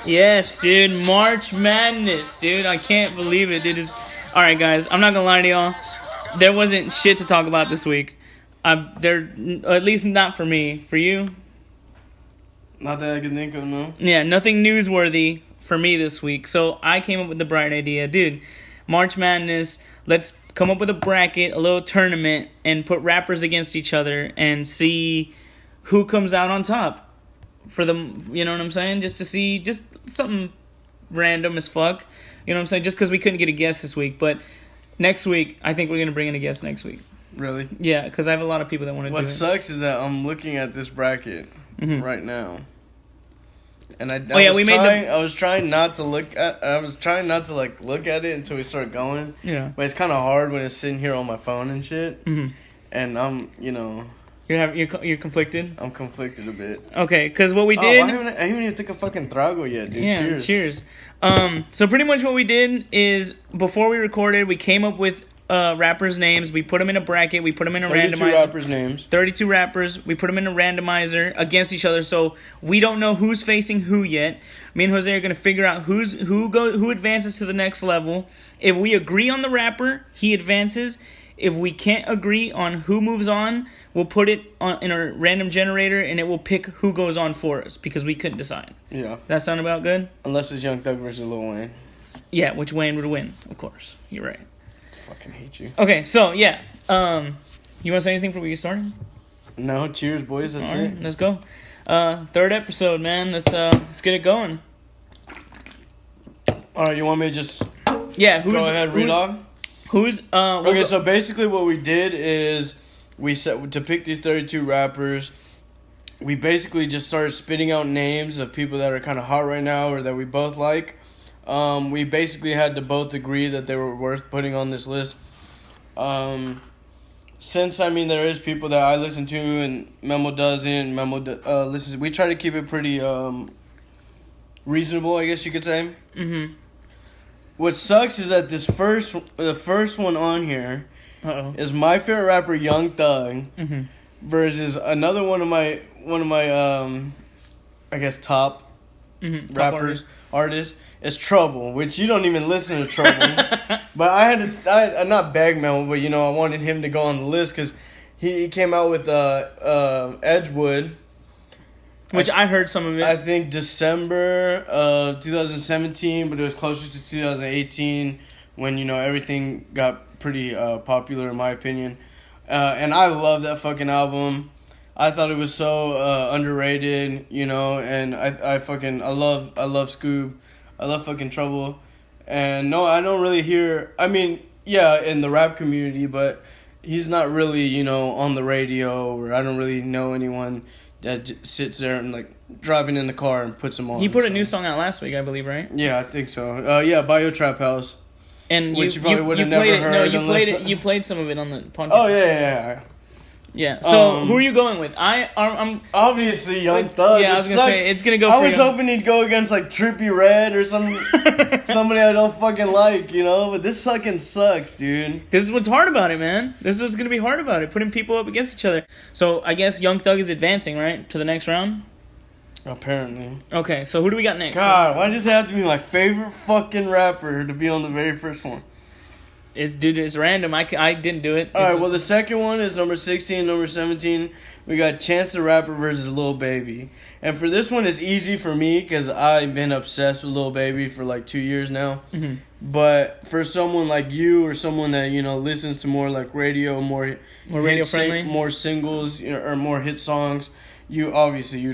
Yes, dude. March Madness, dude. I can't believe it, dude. Alright, guys. I'm not gonna lie to y'all. There wasn't shit to talk about this week. There, at least not for me. For you? Not that I can think of, no. Yeah, nothing newsworthy for me this week. So I came up with the bright idea. Dude, March Madness. Let's come up with a bracket, a little tournament, and put rappers against each other and see who comes out on top. For them, you know what I'm saying? Just to see, just something random as fuck. You know what I'm saying? Just because we couldn't get a guest this week. But next week, I think we're going to bring in a guest next week. Really? Yeah, because I have a lot of people that want to do it. What sucks is that I'm looking at this bracket right now. And I was trying not to look at it until we start going. Yeah. But it's kind of hard when it's sitting here on my phone and shit. Mm-hmm. And I'm, You're conflicted? I'm conflicted a bit. Okay, because what we did... I haven't even took a fucking trago yet, dude. Yeah, cheers. So pretty much what we did is, before we recorded, we came up with rappers' names. We put them in a bracket. We put them in a 32 randomizer. 32 rappers' names. 32 rappers. We put them in a randomizer against each other. So we don't know who's facing who yet. Me and Jose are going to figure out who advances to the next level. If we agree on the rapper, he advances. If we can't agree on who moves on, we'll put it in a random generator, and it will pick who goes on for us, because we couldn't decide. Yeah. That sound about good? Unless it's Young Thug versus Lil Wayne. Yeah, which Wayne would win, of course. You're right. I fucking hate you. Okay, so, yeah. You want to say anything before we get started? No, cheers, boys. That's it. Let's go. Third episode, man. Let's get it going. All right, you want me to just go ahead, read off? Okay, so basically what we did is we set to pick these 32 rappers. We basically just started spitting out names of people that are kind of hot right now or that we both like. We basically had to both agree that they were worth putting on this list. Since, there is people that I listen to and Memo doesn't. Listens. We try to keep it pretty reasonable, I guess you could say. Mm-hmm. What sucks is that the first one on here is my favorite rapper, Young Thug, versus another one of my I guess top rappers, artists is Trouble, which you don't even listen to Trouble. But I not beg Memo, but I wanted him to go on the list because he came out with Edgewood. Which I heard some of it. I think December of 2017, but it was closer to 2018 when, everything got pretty popular, in my opinion. And I love that fucking album. I thought it was so underrated, and I love Scoob. I love fucking Trouble. And no, I don't really hear, in the rap community, but he's not really, on the radio, or I don't really know anyone that sits there and driving in the car and puts them on. He put a new song out last week, I believe, right? Yeah, I think so. Bio Trap House. And which you probably would have never heard. No, you played some of it on the podcast. Oh yeah. Yeah. So who are you going with? I'm obviously Young Thug. Yeah, I was gonna say it's gonna go. I was hoping he'd go against Trippie Red or somebody I don't fucking like, But this fucking sucks, dude. This is what's hard about it, man. This is what's gonna be hard about it. Putting people up against each other. So I guess Young Thug is advancing, right, to the next round. Apparently. Okay, so who do we got next? God, why does it have to be my favorite fucking rapper to be on the very first one? It's random. I didn't do it. Alright, well, the second one is number 16, number 17. We got Chance the Rapper versus Lil Baby. And for this one, it's easy for me because I've been obsessed with Lil Baby for 2 years now. Mm-hmm. But for someone like you or someone that, listens to more radio, more radio friendly, more singles, or more hit songs, you'd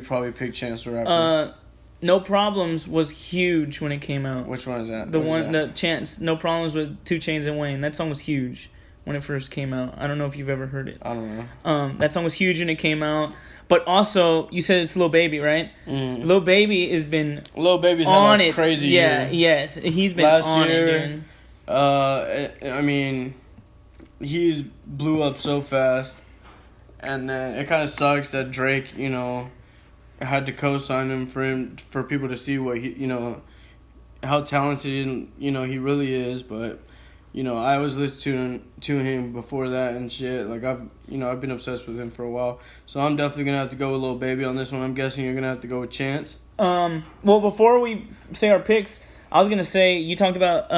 probably pick Chance the Rapper. No Problems was huge when it came out. Which one is that? The Chance. No Problems with 2 Chainz and Wayne. That song was huge when it first came out. I don't know if you've ever heard it. I don't know. That song was huge when it came out. But also, you said it's Lil Baby, right? Mm. Lil Baby has been Lil Baby's on had a it. crazy year. Yes. He's been Last on year, it, dude. He's blew up so fast. And then it kind of sucks that Drake, had to co-sign him for people to see what he, how talented, he really is. But, I was listening to him before that and shit. I've been obsessed with him for a while. So I'm definitely going to have to go with Lil Baby on this one. I'm guessing you're going to have to go with Chance. Well, before we say our picks, I was gonna say you talked about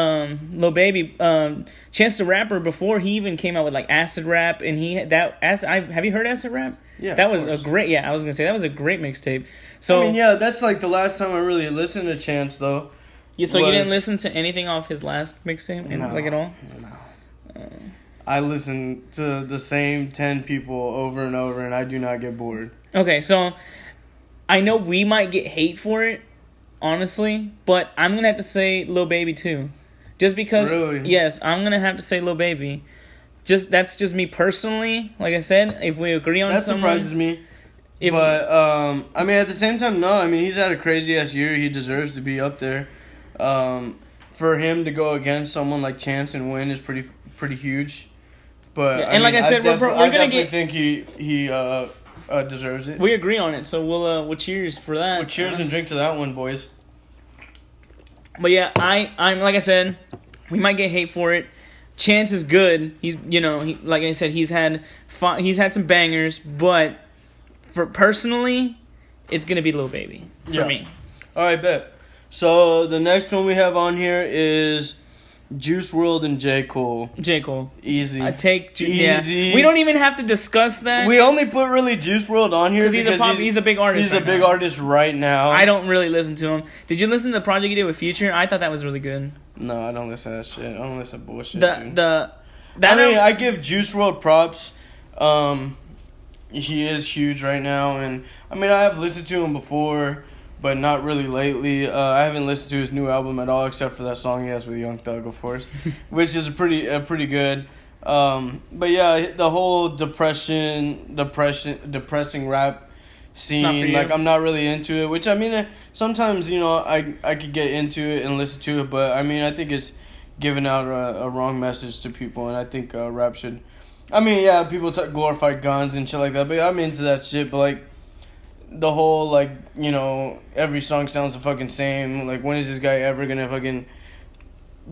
Lil Baby, Chance the Rapper before he even came out with like acid rap, and have you heard acid rap? Yeah, that was a great. Yeah, I was gonna say that was a great mixtape. So I mean, yeah, that's like the last time I really listened to Chance though. Yeah, so you didn't listen to anything off his last mixtape, like at all? No. I listen to the same 10 people over and over, and I do not get bored. Okay, so I know we might get hate for it, honestly, but I'm going to have to say Lil Baby too. Just because, really? Yes, I'm going to have to say Lil Baby. That's just me personally. Like I said, if we agree on something... That surprises me. But, I mean, at the same time, no. I mean, he's had a crazy-ass year. He deserves to be up there. For him to go against someone like Chance and win is pretty huge. But yeah, and like I said, we're gonna get. I think he deserves it. We agree on it, so we'll cheers for that. We'll cheers and drink to that one, boys. But yeah, I'm like I said, we might get hate for it. Chance is good. He's like I said, he's had some bangers, but for personally, it's gonna be Lil Baby for me. All right, bet. So the next one we have on here is Juice WRLD and J. Cole. J. Cole. Easy. I take easy. Yeah. We don't even have to discuss that. We only put really Juice WRLD on here because he's a big artist. He's a big artist right now. I don't really listen to him. Did you listen to the project he did with Future? I thought that was really good. No, I don't listen to that shit. I don't listen to bullshit. I give Juice WRLD props. He is huge right now, and I mean I have listened to him before, but not really lately. I haven't listened to his new album at all, except for that song he has with Young Thug, of course, which is pretty good. But yeah, the whole depressing rap scene, like I'm not really into it. Which I mean, sometimes I could get into it and listen to it, but I mean I think it's giving out a wrong message to people, and I think rap should. I mean, yeah, people glorify guns and shit like that, but I'm into that shit. But like, the whole every song sounds the fucking same. Like, when is this guy ever gonna fucking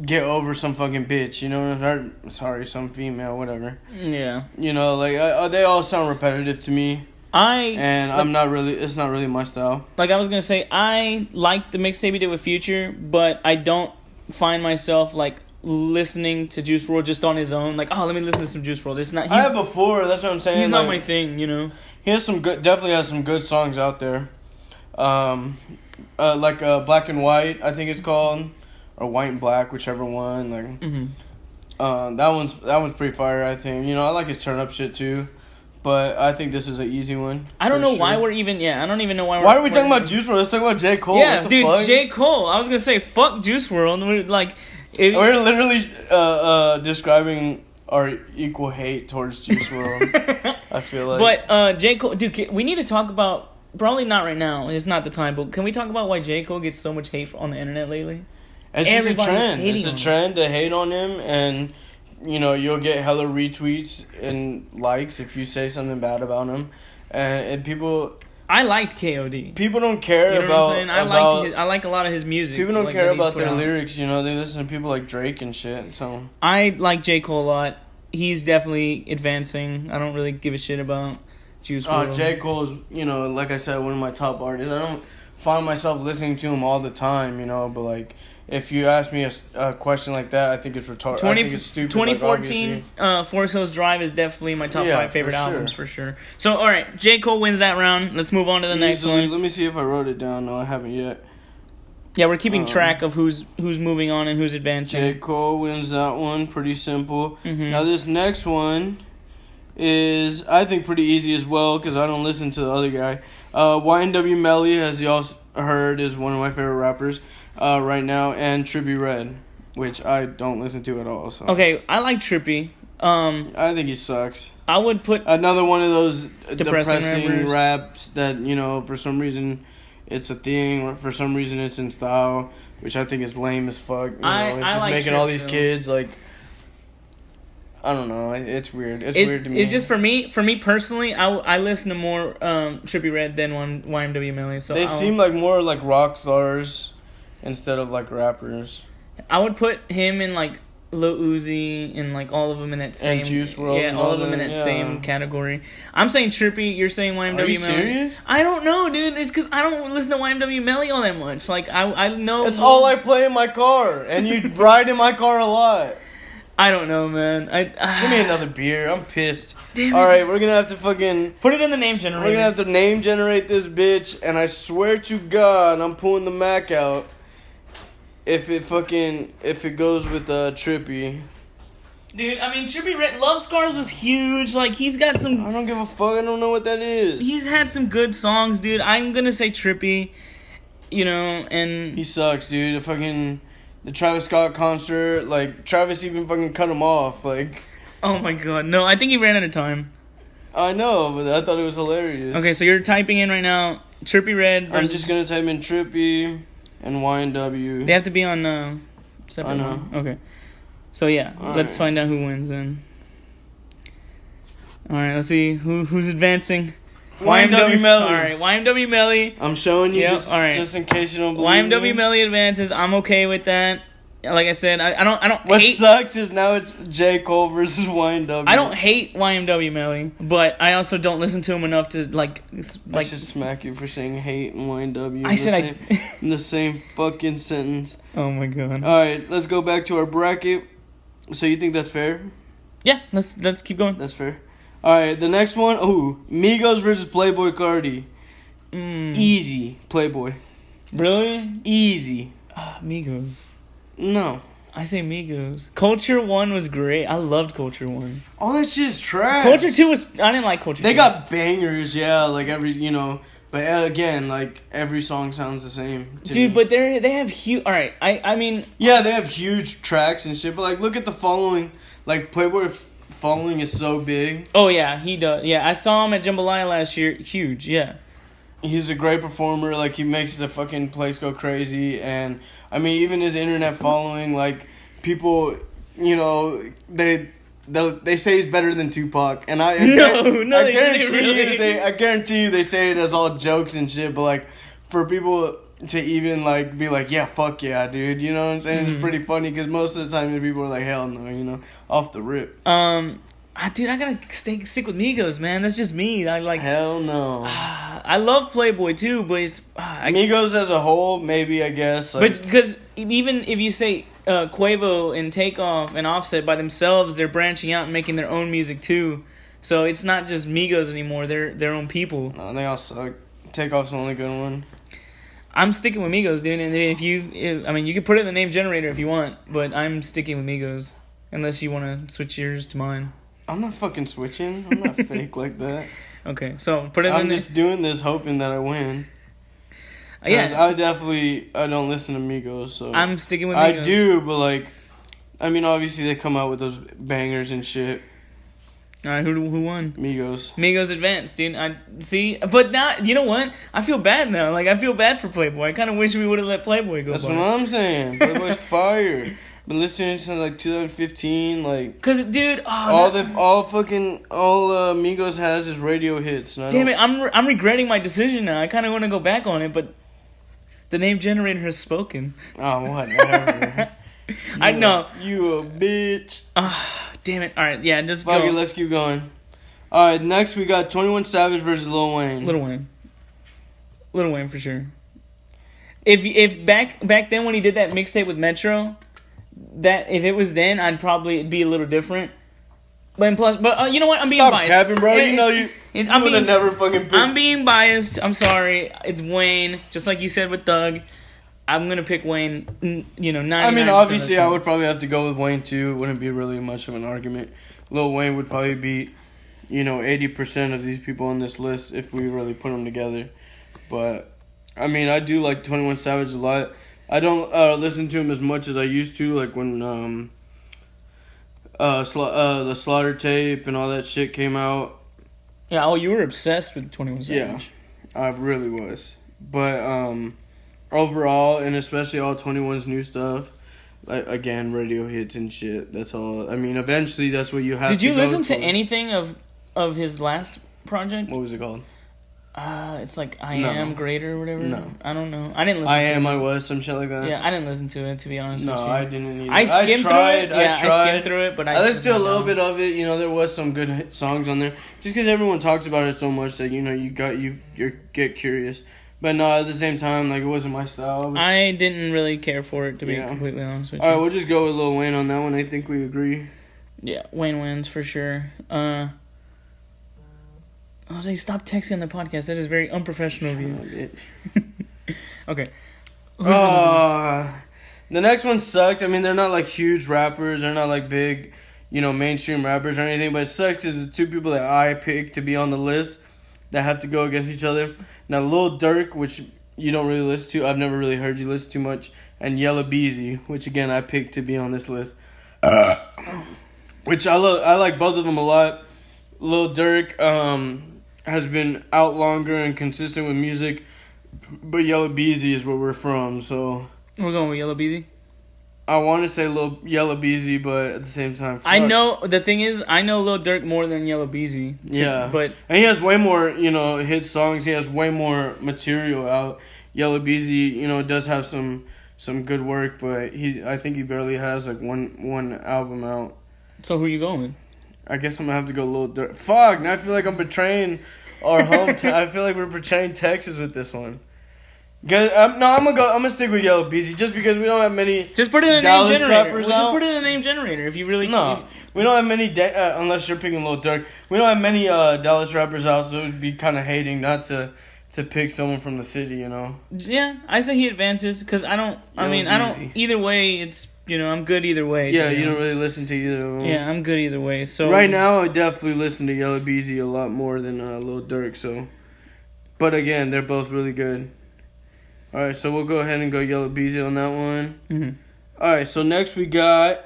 get over some fucking bitch? Or, sorry, some female, whatever. Yeah. They all sound repetitive to me. I'm not really. It's not really my style. Like I was gonna say, I like the mixtape he did with Future, but I don't find myself like listening to Juice WRLD just on his own. Like, oh, let me listen to some Juice WRLD. It's not. I have before. That's what I'm saying. He's not my thing. He has definitely has some good songs out there. Like Black and White, I think it's called, or White and Black, whichever one. Like, that one's pretty fire. I think. I like his turn up shit too. But I think this is an easy one. I don't know why we're even. Yeah, I don't even know why. Why are we talking about Juice WRLD? Let's talk about J. Cole. Yeah, dude, fuck? J. Cole. I was gonna say fuck Juice WRLD. We're like, we're literally describing our equal hate towards Juice WRLD. I feel like. But J. Cole, dude, we need to talk about. Probably not right now. It's not the time. But can we talk about why J. Cole gets so much hate on the internet lately? It's just a trend. It's a trend to hate on him, and you'll get hella retweets and likes if you say something bad about him, and people. I liked KOD. People don't care about. What I'm saying? I like a lot of his music. People don't care about their lyrics. They listen to people like Drake and shit. So I like J. Cole a lot. He's definitely advancing. I don't really give a shit about Juice WRLD. J. Cole is, like I said, one of my top artists. I don't find myself listening to him all the time, but like. If you ask me a question like that, I think it's retarded. I think it's stupid. 2014 Forest Hills Drive is definitely my top 5 favorite albums for sure. So, all right, J. Cole wins that round. Let's move on to the next one. Let me see if I wrote it down. No, I haven't yet. Yeah, we're keeping track of who's moving on and who's advancing. J. Cole wins that one. Pretty simple. Mm-hmm. Now, this next one is, I think, pretty easy as well because I don't listen to the other guy. YMW Melly, as y'all heard, is one of my favorite rappers. Right now, and Trippie Red, which I don't listen to at all. So. Okay, I like Trippie. I think he sucks. I would put another one of those depressing raps that for some reason it's a thing, or for some reason it's in style, which I think is lame as fuck. It's just like making all these kids like. I don't know. It's weird. It's weird to me. It's just for me personally. I listen to more Trippie Red than YMW Melly. So they seem like more like rock stars. Instead of like rappers, I would put him in like Lil Uzi and like all of them in that same. And Juice WRLD. Yeah, all of them in that same category. I'm saying Trippie. You're saying YMW Melly. Are you serious? I don't know, dude. It's because I don't listen to YMW Melly all that much. Like I know. It's all I play in my car, and you ride in my car a lot. I don't know, man. Give me another beer. I'm pissed. Damn it. All right, we're gonna have to fucking Put it in the name generator. We're gonna have to name generate this bitch, and I swear to God, I'm pulling the Mac out. If it goes with Trippie. Dude, I mean, Trippie Red Love Scars was huge. Like, he's got some. I don't give a fuck. I don't know what that is. He's had some good songs, dude. I'm gonna say Trippie. You know, and he sucks, dude. The Travis Scott concert, like Travis even fucking cut him off, like. Oh my god, no! I think he ran out of time. I know, but I thought it was hilarious. Okay, so you're typing in right now, Trippie Red. I'm just gonna type in Trippie and YMW. They have to be on separate. I know. One. Okay. So yeah, let's find out who wins then. All right, let's see who's advancing. YMW Melly. All right, YMW Melly. I'm showing you just in case you don't believe me. YMW Melly advances. I'm okay with that. Like I said, I don't. What sucks is now it's J. Cole versus YMW. I don't hate YMW Melly, but I also don't listen to him enough to like. I should smack you for saying hate and YMW. I said in the same fucking sentence. Oh my god. All right, let's go back to our bracket. So you think that's fair? Yeah, let's keep going. That's fair. All right, the next one. Oh, Migos versus Playboy Cardi. Easy, Playboy. Really? Easy. Migos. No. I say Migos. Culture 1 was great. I loved Culture 1. All that shit is trash. Culture 2 was... I didn't like Culture 2. They got bangers, yeah, like every, but again, like every song sounds the same. Dude, but they have huge... Alright, I mean... Yeah, they have huge tracks and shit, but like look at the following. Like Playboy following is so big. Oh yeah, he does. Yeah, I saw him at Jambalaya last year. Huge, yeah. He's a great performer. Like, he makes the fucking place go crazy. And, I mean, even his internet following, like, people, they say he's better than Tupac. And I guarantee you they say it as all jokes and shit. But, like, for people to even, like, be like, yeah, fuck yeah, dude. You know what I'm saying? Mm-hmm. It's pretty funny because most of the time people are like, hell no, off the rip. Dude, I gotta stick with Migos, man. That's just me. I like. Hell no. I love Playboy too, but it's Migos as a whole, maybe I guess. Like, but because even if you say Quavo and Takeoff and Offset by themselves, they're branching out and making their own music too. So it's not just Migos anymore. They're their own people. No, they all suck. Takeoff's the only good one. I'm sticking with Migos, dude. And you can put it in the name generator if you want, but I'm sticking with Migos unless you want to switch yours to mine. I'm not fucking switching. I'm not fake like that. Okay, so put it. I'm just doing this hoping that I win. Yeah, I don't listen to Migos, so I'm sticking with Migos. I do, but like, I mean, obviously they come out with those bangers and shit. All right, who won? Migos. Migos advanced, dude. I see, but now you know what? I feel bad now. Like I feel bad for Playboy. I kind of wish we would have let Playboy go. That's what I'm saying. Playboy's fire. Been listening since like 2015, like. Cause dude, all Migos has is radio hits. Damn it, I'm regretting my decision now. I kind of want to go back on it, but the name generator has spoken. Oh, whatever. I know. You a bitch. Damn it. All right, yeah, just Fuck go. it, let's keep going. All right, next we got 21 Savage versus Lil Wayne. Lil Wayne for sure. If back then when he did that mixtape with Metro. That if it was then, I'd probably be a little different. But you know what? I'm being biased. Stop capping, bro. You would have never fucking picked. I'm being biased. I'm sorry. It's Wayne. Just like you said with Thug. I'm gonna pick Wayne. 99%. I mean, obviously, I would probably have to go with Wayne too. It wouldn't be really much of an argument. Lil Wayne would probably beat, 80% of these people on this list if we really put them together. But I mean, I do like 21 Savage a lot. I don't listen to him as much as I used to, like when the Slaughter tape and all that shit came out. Yeah, you were obsessed with 21 Savage. Yeah, I really was. But overall, and especially all 21's new stuff, like again, radio hits and shit. That's all. I mean, eventually, that's what you have. Did you listen to anything of his last project? What was it called? It's like I No. Am Greater or whatever. No. I don't know. I didn't listen I to Am, it. I Was, some shit like that. Yeah, I didn't listen to it, to be honest No, with you. I didn't either. I skimmed through it. Yeah, I tried. I skimmed through it, but I listened to a was not little down. bit of it. You know, there was some good songs on there. Just because everyone talks about it so much that, you know, you get curious. But no, at the same time, like, it wasn't my style. I didn't really care for it, to be completely honest with you. All right, we'll just go with Lil Wayne on that one. I think we agree. Yeah, Wayne wins for sure. I was like, stop texting on the podcast. That is very unprofessional of you. Okay. The next one sucks. I mean, they're not like huge rappers. They're not like big, you know, mainstream rappers or anything. But it sucks because it's two people that I picked to be on the list that have to go against each other. Now, Lil Durk, which you don't really listen to. I've never really heard you listen too much. And Yella Beezy, which again I picked to be on this list. Which I love. I like both of them a lot. Lil Durk has been out longer and consistent with music. But Yella Beezy is where we're from, so... We're going with Yella Beezy? I want to say Lil Yella Beezy, but at the same time... I know... The thing is, I know Lil Durk more than Yella Beezy. Yeah. But... And he has way more, you know, hit songs. He has way more material out. Yella Beezy, you know, does have some good work, but I think he barely has, like, one album out. So who you going with? I guess I'm going to have to go Lil Durk. Fuck, now I feel like I'm betraying our hometown. I feel like we're betraying Texas with this one. I'm gonna stick with Yella Beezy just because we don't have many. Just put it in a Dallas name generator. rappers Just out. put it in a name generator if you really. No, we don't have many. Unless you're picking Lil Durk, we don't have many Dallas rappers out, so it would be kind of hating not to pick someone from the city, you know. Yeah, I say he advances because I don't. I Yella mean, I Beezy. don't. Either way, it's I'm good either way. Yeah, you don't really listen to either of them. Yeah, I'm good either way. So right now, I definitely listen to Yella Beezy a lot more than Lil Durk. So, but again, they're both really good. All right, so we'll go ahead and go Yella Beezy on that one. Mm-hmm. All right, so next we got.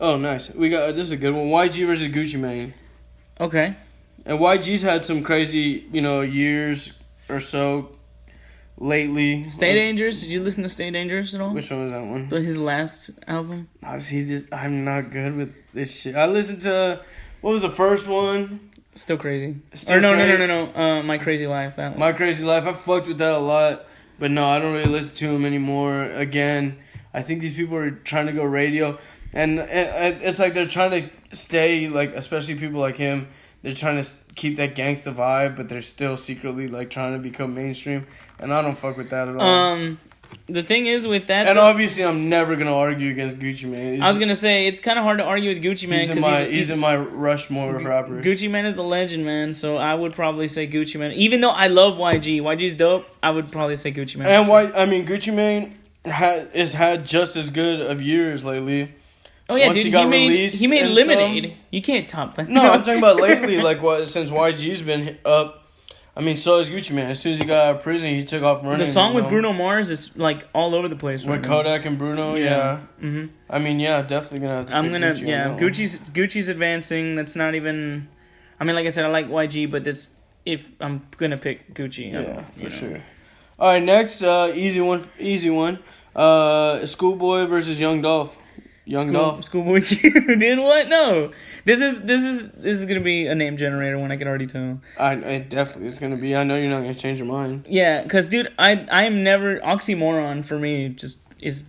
Oh, nice. We got this is a good one. YG versus Gucci Mane. Okay. And YG's had some crazy, you know, years or so lately. Stay Dangerous. Did you listen to Stay Dangerous at all? Which one was that one? His last album. I'm not good with this shit. I listened to what was the first one? Still Crazy. Still No. Crazy? My Crazy Life. That one. My Crazy Life. I fucked with that a lot, but no, I don't really listen to him anymore. Again, I think these people are trying to go radio, and it's like they're trying to stay like, especially people like him. They're trying to keep that gangsta vibe, but they're still secretly like trying to become mainstream, and I don't fuck with that at all. The thing is with that, and obviously, I'm never gonna argue against Gucci Mane. I was gonna say it's kind of hard to argue with Gucci Mane because he's in my Rushmore of rappers. Gucci Mane is a legend, man. So I would probably say Gucci Mane. Even though I love YG, YG's dope. I would probably say Gucci Mane. And Gucci Mane has had just as good of years lately. Oh yeah, Once dude, he made and Lemonade. stuff. You can't top that. No, I'm talking about lately, like since YG's been up. I mean, so is Gucci Mane. As soon as he got out of prison, he took off running. The song with Bruno Mars is like all over the place. With Kodak and Bruno, yeah. Mm-hmm. I mean, yeah, definitely gonna have to. Gucci's advancing. That's not even. I mean, like I said, I like YG, but that's if I'm gonna pick Gucci. Yeah, for sure. All right, next, easy one. Schoolboy versus Dolph. Dolph. Schoolboy Q. Did what? No. This is gonna be a name generator one. I can already tell. It definitely is gonna be. I know you're not gonna change your mind. Yeah, cause dude, I'm never oxymoron for me. Just is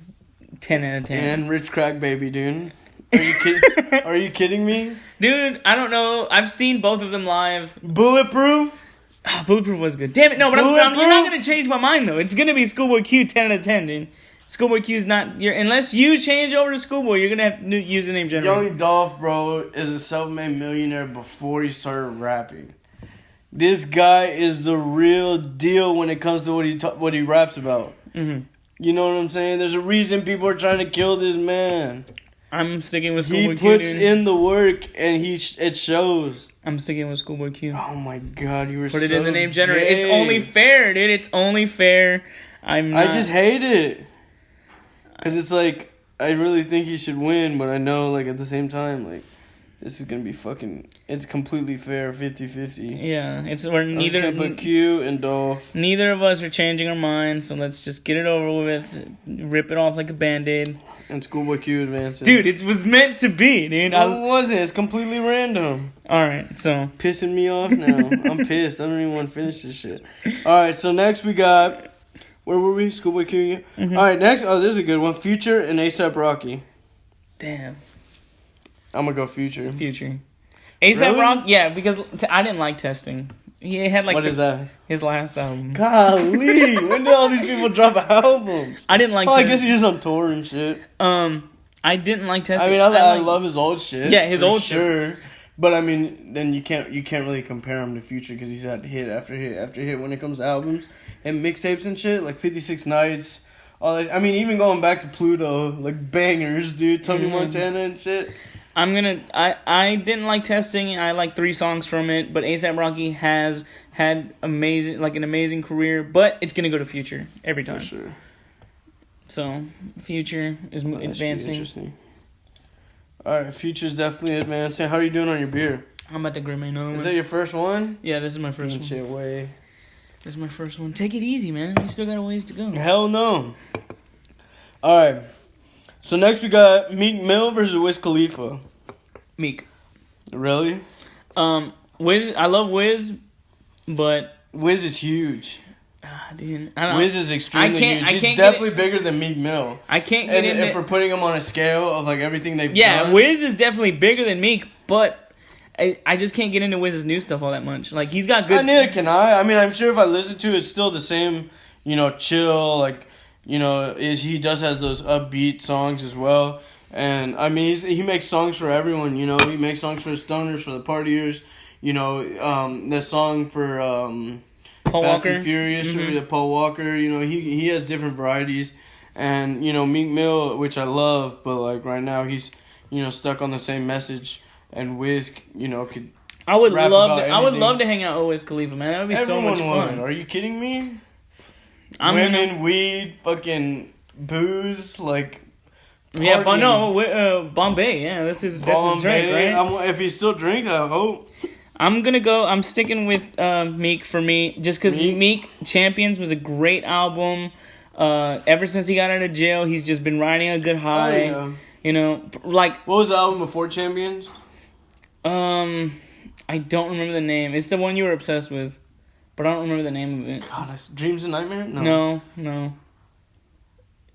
10 out of 10. And Rich Crack Baby, dude. Are you kidding? Are you kidding me, dude? I don't know. I've seen both of them live. Bulletproof. Bulletproof was good. Damn it, no, but you're not gonna change my mind though. It's gonna be Schoolboy Q 10 out of 10, dude. Schoolboy Q's not your unless you change over to Schoolboy, you're gonna have to use the name generator. Dolph, bro, is a self-made millionaire before he started rapping. This guy is the real deal when it comes to what he raps about. Mm-hmm. You know what I'm saying? There's a reason people are trying to kill this man. I'm sticking with Schoolboy Q. He puts in the work and it shows. I'm sticking with Schoolboy Q. Oh my god, you were Put it in the name generator. It's only fair, dude. It's only fair. I just hate it. Because it's like, I really think he should win, but I know, like, at the same time, like, this is going to be it's completely fair, 50-50. Yeah, I'm just going to put Q and Dolph. Neither of us are changing our minds, so let's just get it over with, rip it off like a Band-Aid. and Schoolboy Q advancing. Dude, it was meant to be, dude. No, it wasn't. It's completely random. All right, so Pissing me off now. I'm pissed. I don't even want to finish this shit. All right, so next we got... Where were we? Schoolboy Q. Mm-hmm. All right, next. Oh, this is a good one. Future and A$AP Rocky. Damn. I'm gonna go Future. Future. A$AP Really? Rock, yeah, because I didn't like Testing. He had like What is that? His last album. Golly, when did all these people drop albums? I didn't like. I guess he's on tour and shit. I didn't like Testing. I mean, I love his old shit. Yeah, his old sure. Shit. But I mean, then you can't really compare him to Future because he's had hit after hit after hit when it comes to albums and mixtapes and shit, like 56 Nights. All that. I mean, even going back to Pluto, like bangers, dude. Tony Montana and shit. I didn't like Testing. I like 3 songs from it, but A$AP Rocky has had an amazing career, but it's gonna go to Future every time. For sure. So Future is advancing. Interesting. All right, Future's definitely advancing. How are you doing on your beer? I'm about to grab my nose. Is that your first one? Yeah, this is my first one. Shit, way. This is my first one. Take it easy, man. We still got a ways to go. Hell no. All right. So next we got Meek Mill versus Wiz Khalifa. Meek. Really? Wiz. I love Wiz, but Wiz is huge. Dude, Wiz is extremely huge. He's definitely bigger than Meek Mill. I can't get into... And if we're putting him on a scale of like everything they've done... Yeah, Wiz is definitely bigger than Meek, but I just can't get into Wiz's new stuff all that much. Like, he's got good... Neither can I. I mean, I'm sure if I listen to it, it's still the same, chill, like, he does has those upbeat songs as well. And, I mean, he makes songs for everyone, He makes songs for the stoners, for the partiers. The song for... Paul Fast Walker. and Furious, or Paul Walker, he has different varieties. And, Meek Mill, which I love, but, like, right now he's, stuck on the same message. And Wiz, could I would love to hang out with Wiz Khalifa, man. That would be Everyone so much fun. Are you kidding me? Women, weed, fucking booze, like... Yeah, but no, Bombay, yeah, that's his drink, right? If he still drinks, I hope. I'm sticking with Meek for me, just because Meek Champions was a great album. Ever since he got out of jail, he's just been riding a good high. Oh, yeah. What was the album before Champions? I don't remember the name. It's the one you were obsessed with, but I don't remember the name of it. God, that's Dreams and Nightmare? No.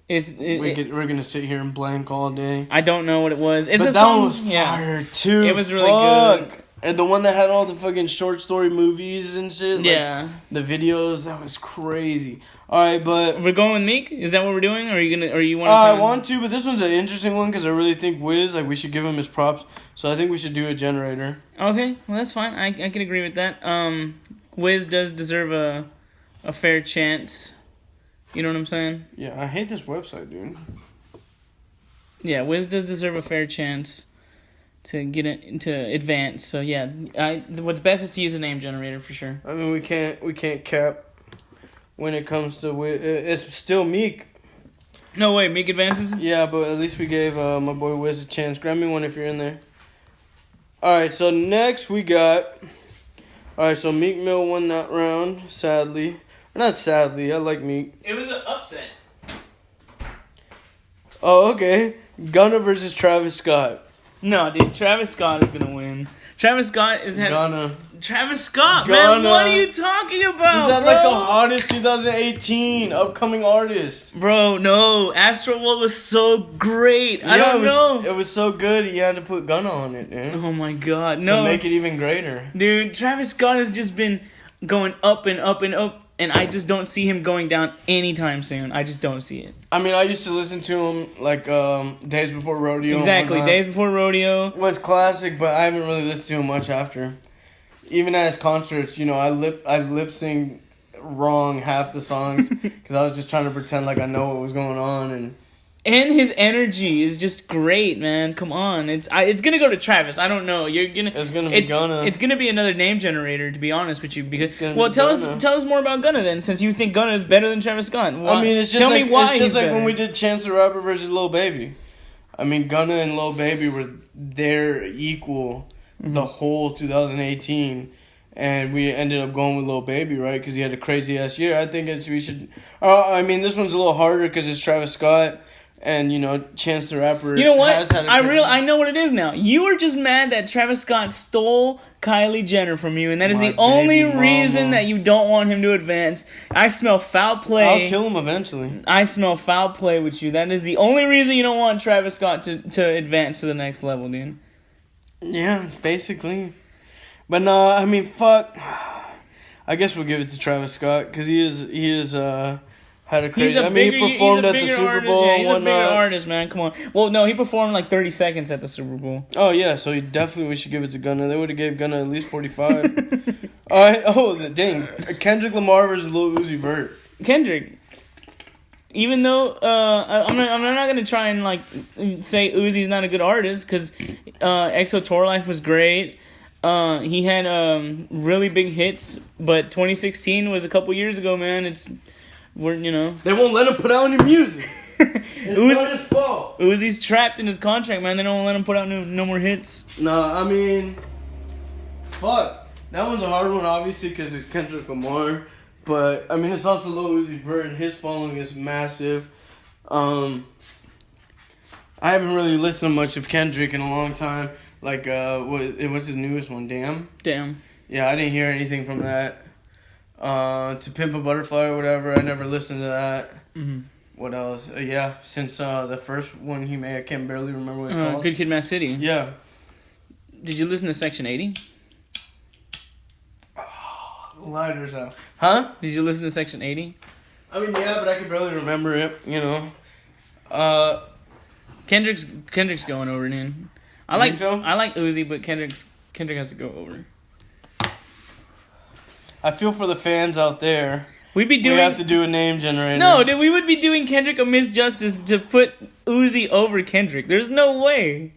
We're gonna sit here and blank all day. I don't know what it was. It's but a that song, one was fire too. It was really good. And the one that had all the fucking short story movies and shit. Yeah. The videos, that was crazy. Alright, but... We're going with Meek? Is that what we're doing? Or are you gonna... Or you want to... I want to, but this one's an interesting one because I really think Wiz, we should give him his props. So I think we should do a generator. Okay, well that's fine. I can agree with that. Wiz does deserve a fair chance. You know what I'm saying? Yeah, I hate this website, dude. Yeah, Wiz does deserve a fair chance to get it to advance. So yeah, what's best is to use a name generator for sure. I mean, we can't cap when it comes to Wiz. It's still Meek. No way, Meek advances? Yeah, but at least we gave my boy Wiz a chance. Grab me one if you're in there. Alright, so next we got... Alright, so Meek Mill won that round, sadly. Not sadly, I like Meek. It was an upset. Oh, okay. Gunna versus Travis Scott. No, dude, Travis Scott is gonna win. Travis Scott is... Gunna. Travis Scott, man, what are you talking about, He's at, like, the hottest 2018 upcoming artist. Bro, no. Astroworld was so great. I don't know. It was so good, he had to put Gunna on it, dude. Oh, my God. No. To make it even greater. Dude, Travis Scott has just been going up and up and up, and I just don't see him going down anytime soon. I just don't see it. I mean, I used to listen to him, like, Days Before Rodeo. Exactly, Days Before Rodeo. Was classic, but I haven't really listened to him much after. Even at his concerts, I lip sync wrong half the songs because I was just trying to pretend like I know what was going on, and his energy is just great, man. Come on, it's gonna go to Travis. I don't know. It's gonna be Gunna. It's gonna be another name generator, to be honest with you. Because tell us more about Gunna then, since you think Gunna is better than Travis Scott. Why? I mean, it's just like when we did Chance the Rapper versus Lil Baby. I mean, Gunna and Lil Baby were there equal. The whole 2018, and we ended up going with Lil Baby, right? Because he had a crazy ass year. I think we should. I mean, this one's a little harder because it's Travis Scott, and Chance the Rapper. You know what? Has had I know what it is now. You are just mad that Travis Scott stole Kylie Jenner from you, and that is the only reason that you don't want him to advance. I smell foul play. I'll kill him eventually. I smell foul play with you. That is the only reason you don't want Travis Scott to advance to the next level, dude. Yeah, basically. But no, I mean, fuck. I guess we'll give it to Travis Scott because he is had a crazy. He performed at the Super Bowl. Yeah, he's a bigger artist, man. Come on. Well, no, he performed like 30 seconds at the Super Bowl. Oh yeah, so we should give it to Gunna. They would have gave Gunna at least 45. All right. Oh, dang. Kendrick Lamar versus Lil Uzi Vert. Kendrick. Even though I'm not gonna try and like say Uzi's not a good artist because EXO Tour Life was great. He had really big hits, but 2016 was a couple years ago, man. They won't let him put out any music. It's not his fault. Uzi's trapped in his contract, man. They don't let him put out no more hits. No, I mean, fuck. That one's a hard one, obviously, because it's Kendrick Lamar. But I mean, it's also Lil Uzi Vert, and his following is massive. I haven't really listened much of Kendrick in a long time. Like, what's his newest one? Damn. Yeah, I didn't hear anything from that. To Pimp a Butterfly or whatever, I never listened to that. Mm-hmm. What else? Yeah, since the first one he made, I can't barely remember what it's called. Good Kid, Mad City. Yeah. Did you listen to Section 80? Lighters out. Huh? Did you listen to Section 80? I mean, yeah, but I could barely remember it, Kendrick's going over, man. I like Uzi, but Kendrick has to go over. I feel for the fans out there. We have to do a name generator. No, dude, we would be doing Kendrick a misjustice to put Uzi over Kendrick. There's no way.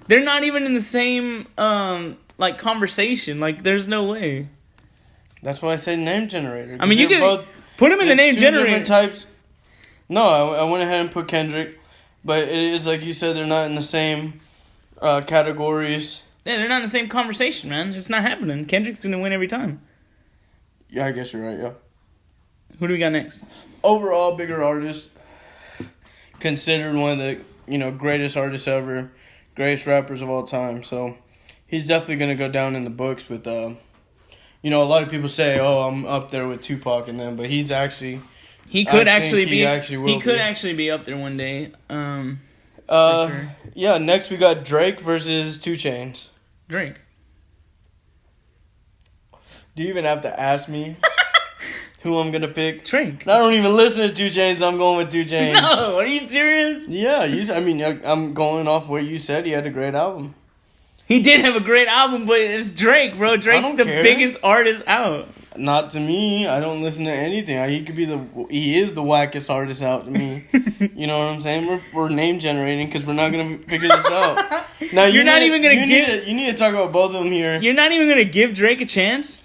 They're not even in the same conversation. Like, there's no way. That's why I say name generator. I mean, you could put him in the name generator. Types. No, I went ahead and put Kendrick, but it is like you said, they're not in the same categories. Yeah, they're not in the same conversation, man. It's not happening. Kendrick's gonna win every time. Yeah, I guess you're right. Yeah. Who do we got next? Overall, bigger artist, considered one of the greatest artists ever, greatest rappers of all time. So he's definitely gonna go down in the books with a lot of people say, "Oh, I'm up there with Tupac and them," but he's actually he could actually be up there one day. For sure. Yeah. Next, we got Drake versus 2 Chainz. Drake. Do you even have to ask me who I'm gonna pick? Drake. I don't even listen to 2 Chainz. I'm going with 2 Chainz. No, are you serious? Yeah, I'm going off what you said. He had a great album. He did have a great album, but it's Drake, bro. Drake's the biggest artist out. Not to me. I don't listen to anything. He is the wackest artist out to me. You know what I'm saying? We're name generating because we're not gonna figure this out. Now you need to talk about both of them here. You're not even gonna give Drake a chance.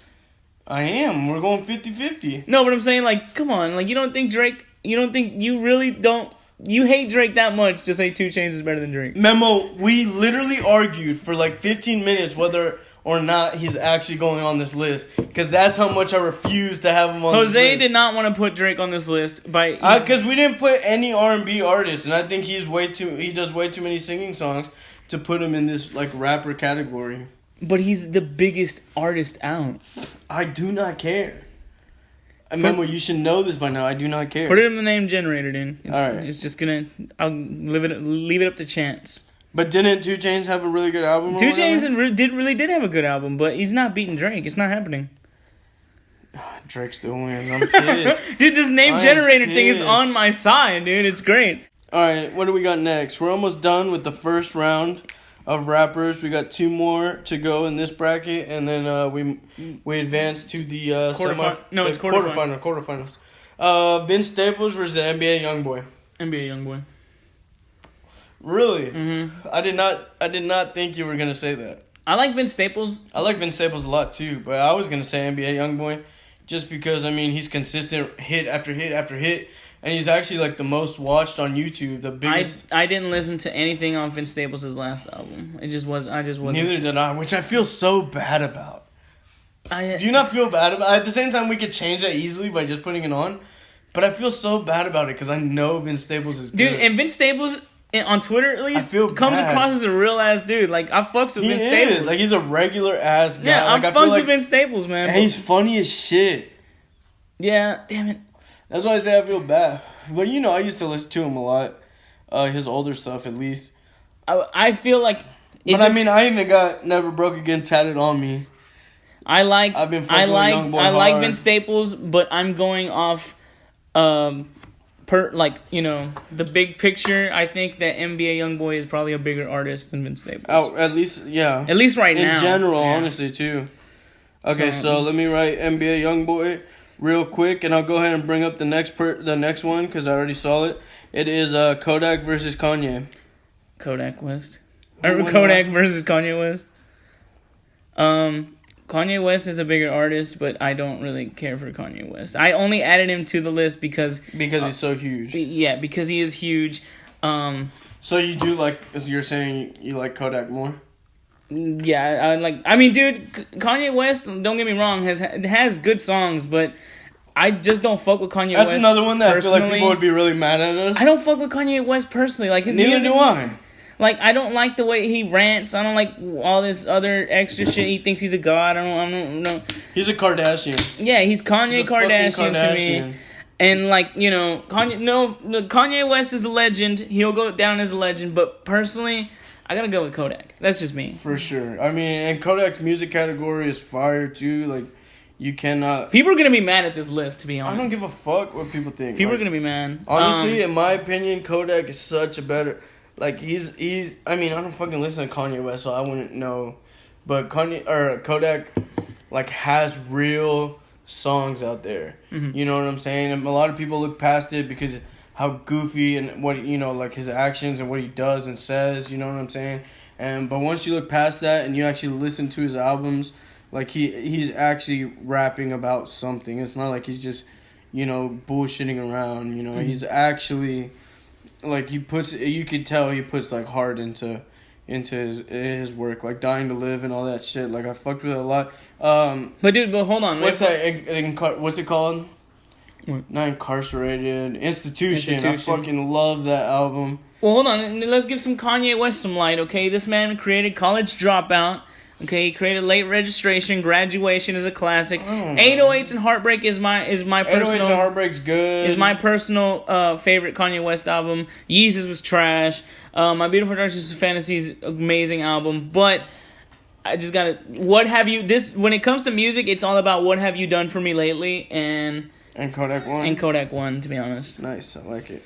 I am. We're going 50-50. No, but I'm saying, like, come on, like, you hate Drake that much to say 2 Chainz is better than Drake. Memo, we literally argued for like 15 minutes whether or not he's actually going on this list. Because that's how much I refuse to have him on this list. Jose did not want to put Drake on this list. Because we didn't put any R&B artists. And I think he does way too many singing songs to put him in this like rapper category. But he's the biggest artist out. I do not care. Memo, you should know this by now. I do not care. Put it in the name generator, dude. All right. It's just gonna. I'll leave it up to chance. But didn't 2 Chainz have a really good album? 2 Chainz did have a good album, but he's not beating Drake. It's not happening. Drake still wins. I'm pissed. Dude, this name generator thing is on my side, dude. It's great. All right, what do we got next? We're almost done with the first round of rappers. We got 2 more to go in this bracket, and then we advance to the quarterfinals. Vince Staples versus the NBA YoungBoy. NBA YoungBoy. Really? Mm-hmm. I did not think you were gonna say that. I like Vince Staples. I like Vince Staples a lot too, but I was gonna say NBA YoungBoy, just because he's consistent hit after hit after hit. And he's actually like the most watched on YouTube. The biggest. I didn't listen to anything on Vince Staples' last album. I just wasn't. Neither did I, which I feel so bad about. Do you not feel bad about? At the same time, we could change that easily by just putting it on. But I feel so bad about it because I know Vince Staples is good. Dude, and Vince Staples, on Twitter at least, comes bad. Across as a real ass dude. Like, I fucks with Vince Staples. Like, he's a regular ass guy. Yeah, like, I fucks with Vince Staples, man. And he's funny as shit. Yeah, damn it. That's why I say I feel bad. But, you know, I used to listen to him a lot. His older stuff, at least. I feel like... I mean, I even got Never Broke Again tatted on me. I like YoungBoy Vince Staples, but I'm going off... the big picture. I think that NBA YoungBoy is probably a bigger artist than Vince Staples. Oh, at least, yeah. At least right now. In general, honestly, too. Okay, so let me write NBA YoungBoy real quick, and I'll go ahead and bring up the next one because I already saw it. It is Kodak versus Kanye. Kodak West. Kodak versus Kanye West. Kanye West is a bigger artist, but I don't really care for Kanye West. I only added him to the list because he's so huge. Yeah, because he is huge. So you do like? You're saying you like Kodak more? Yeah, I mean, dude, Kanye West. Don't get me wrong, has good songs, but I just don't fuck with Kanye West. That's another one that personally. I feel like people would be really mad at us. I don't fuck with Kanye West personally. Like his Neither music, do I. Like, I don't like the way he rants. I don't like all this other extra shit. He thinks he's a god. I don't know. He's a Kardashian. Yeah, he's Kanye Kardashian to me. And, like, you know, Kanye West is a legend. He'll go down as a legend. But personally, I gotta go with Kodak. That's just me. For sure. I mean, and Kodak's music category is fire, too. Like, you cannot... People are gonna be mad at this list, to be honest. I don't give a fuck what people think. People are gonna be mad. Honestly, in my opinion, Kodak is such a better... Like, he's... I mean, I don't fucking listen to Kanye West, so I wouldn't know. But Kodak, like, has real songs out there. Mm-hmm. You know what I'm saying? And a lot of people look past it because how goofy and what, you know, like, his actions and what he does and says, you know what I'm saying? But once you look past that and you actually listen to his albums, like, he's actually rapping about something. It's not like he's just, you know, bullshitting around, you know? Mm-hmm. He's actually... Like, you could tell he puts, like, heart into his work, like Dying to Live and all that shit. Like, I fucked with it a lot. But hold on. What's it called? What? Not Incarcerated. Institution. I fucking love that album. Well, hold on. Let's give some Kanye West some light, okay? This man created College Dropout. Okay, he created Late Registration. Graduation is a classic. 808s and Heartbreak is my personal... 808s and Heartbreak's good. Is my personal favorite Kanye West album. Yeezus was trash. My Beautiful Dark Twisted Fantasies, amazing album. But I just gotta... When it comes to music, it's all about what have you done for me lately, and Kodak won. And Kodak won, to be honest. Nice, I like it.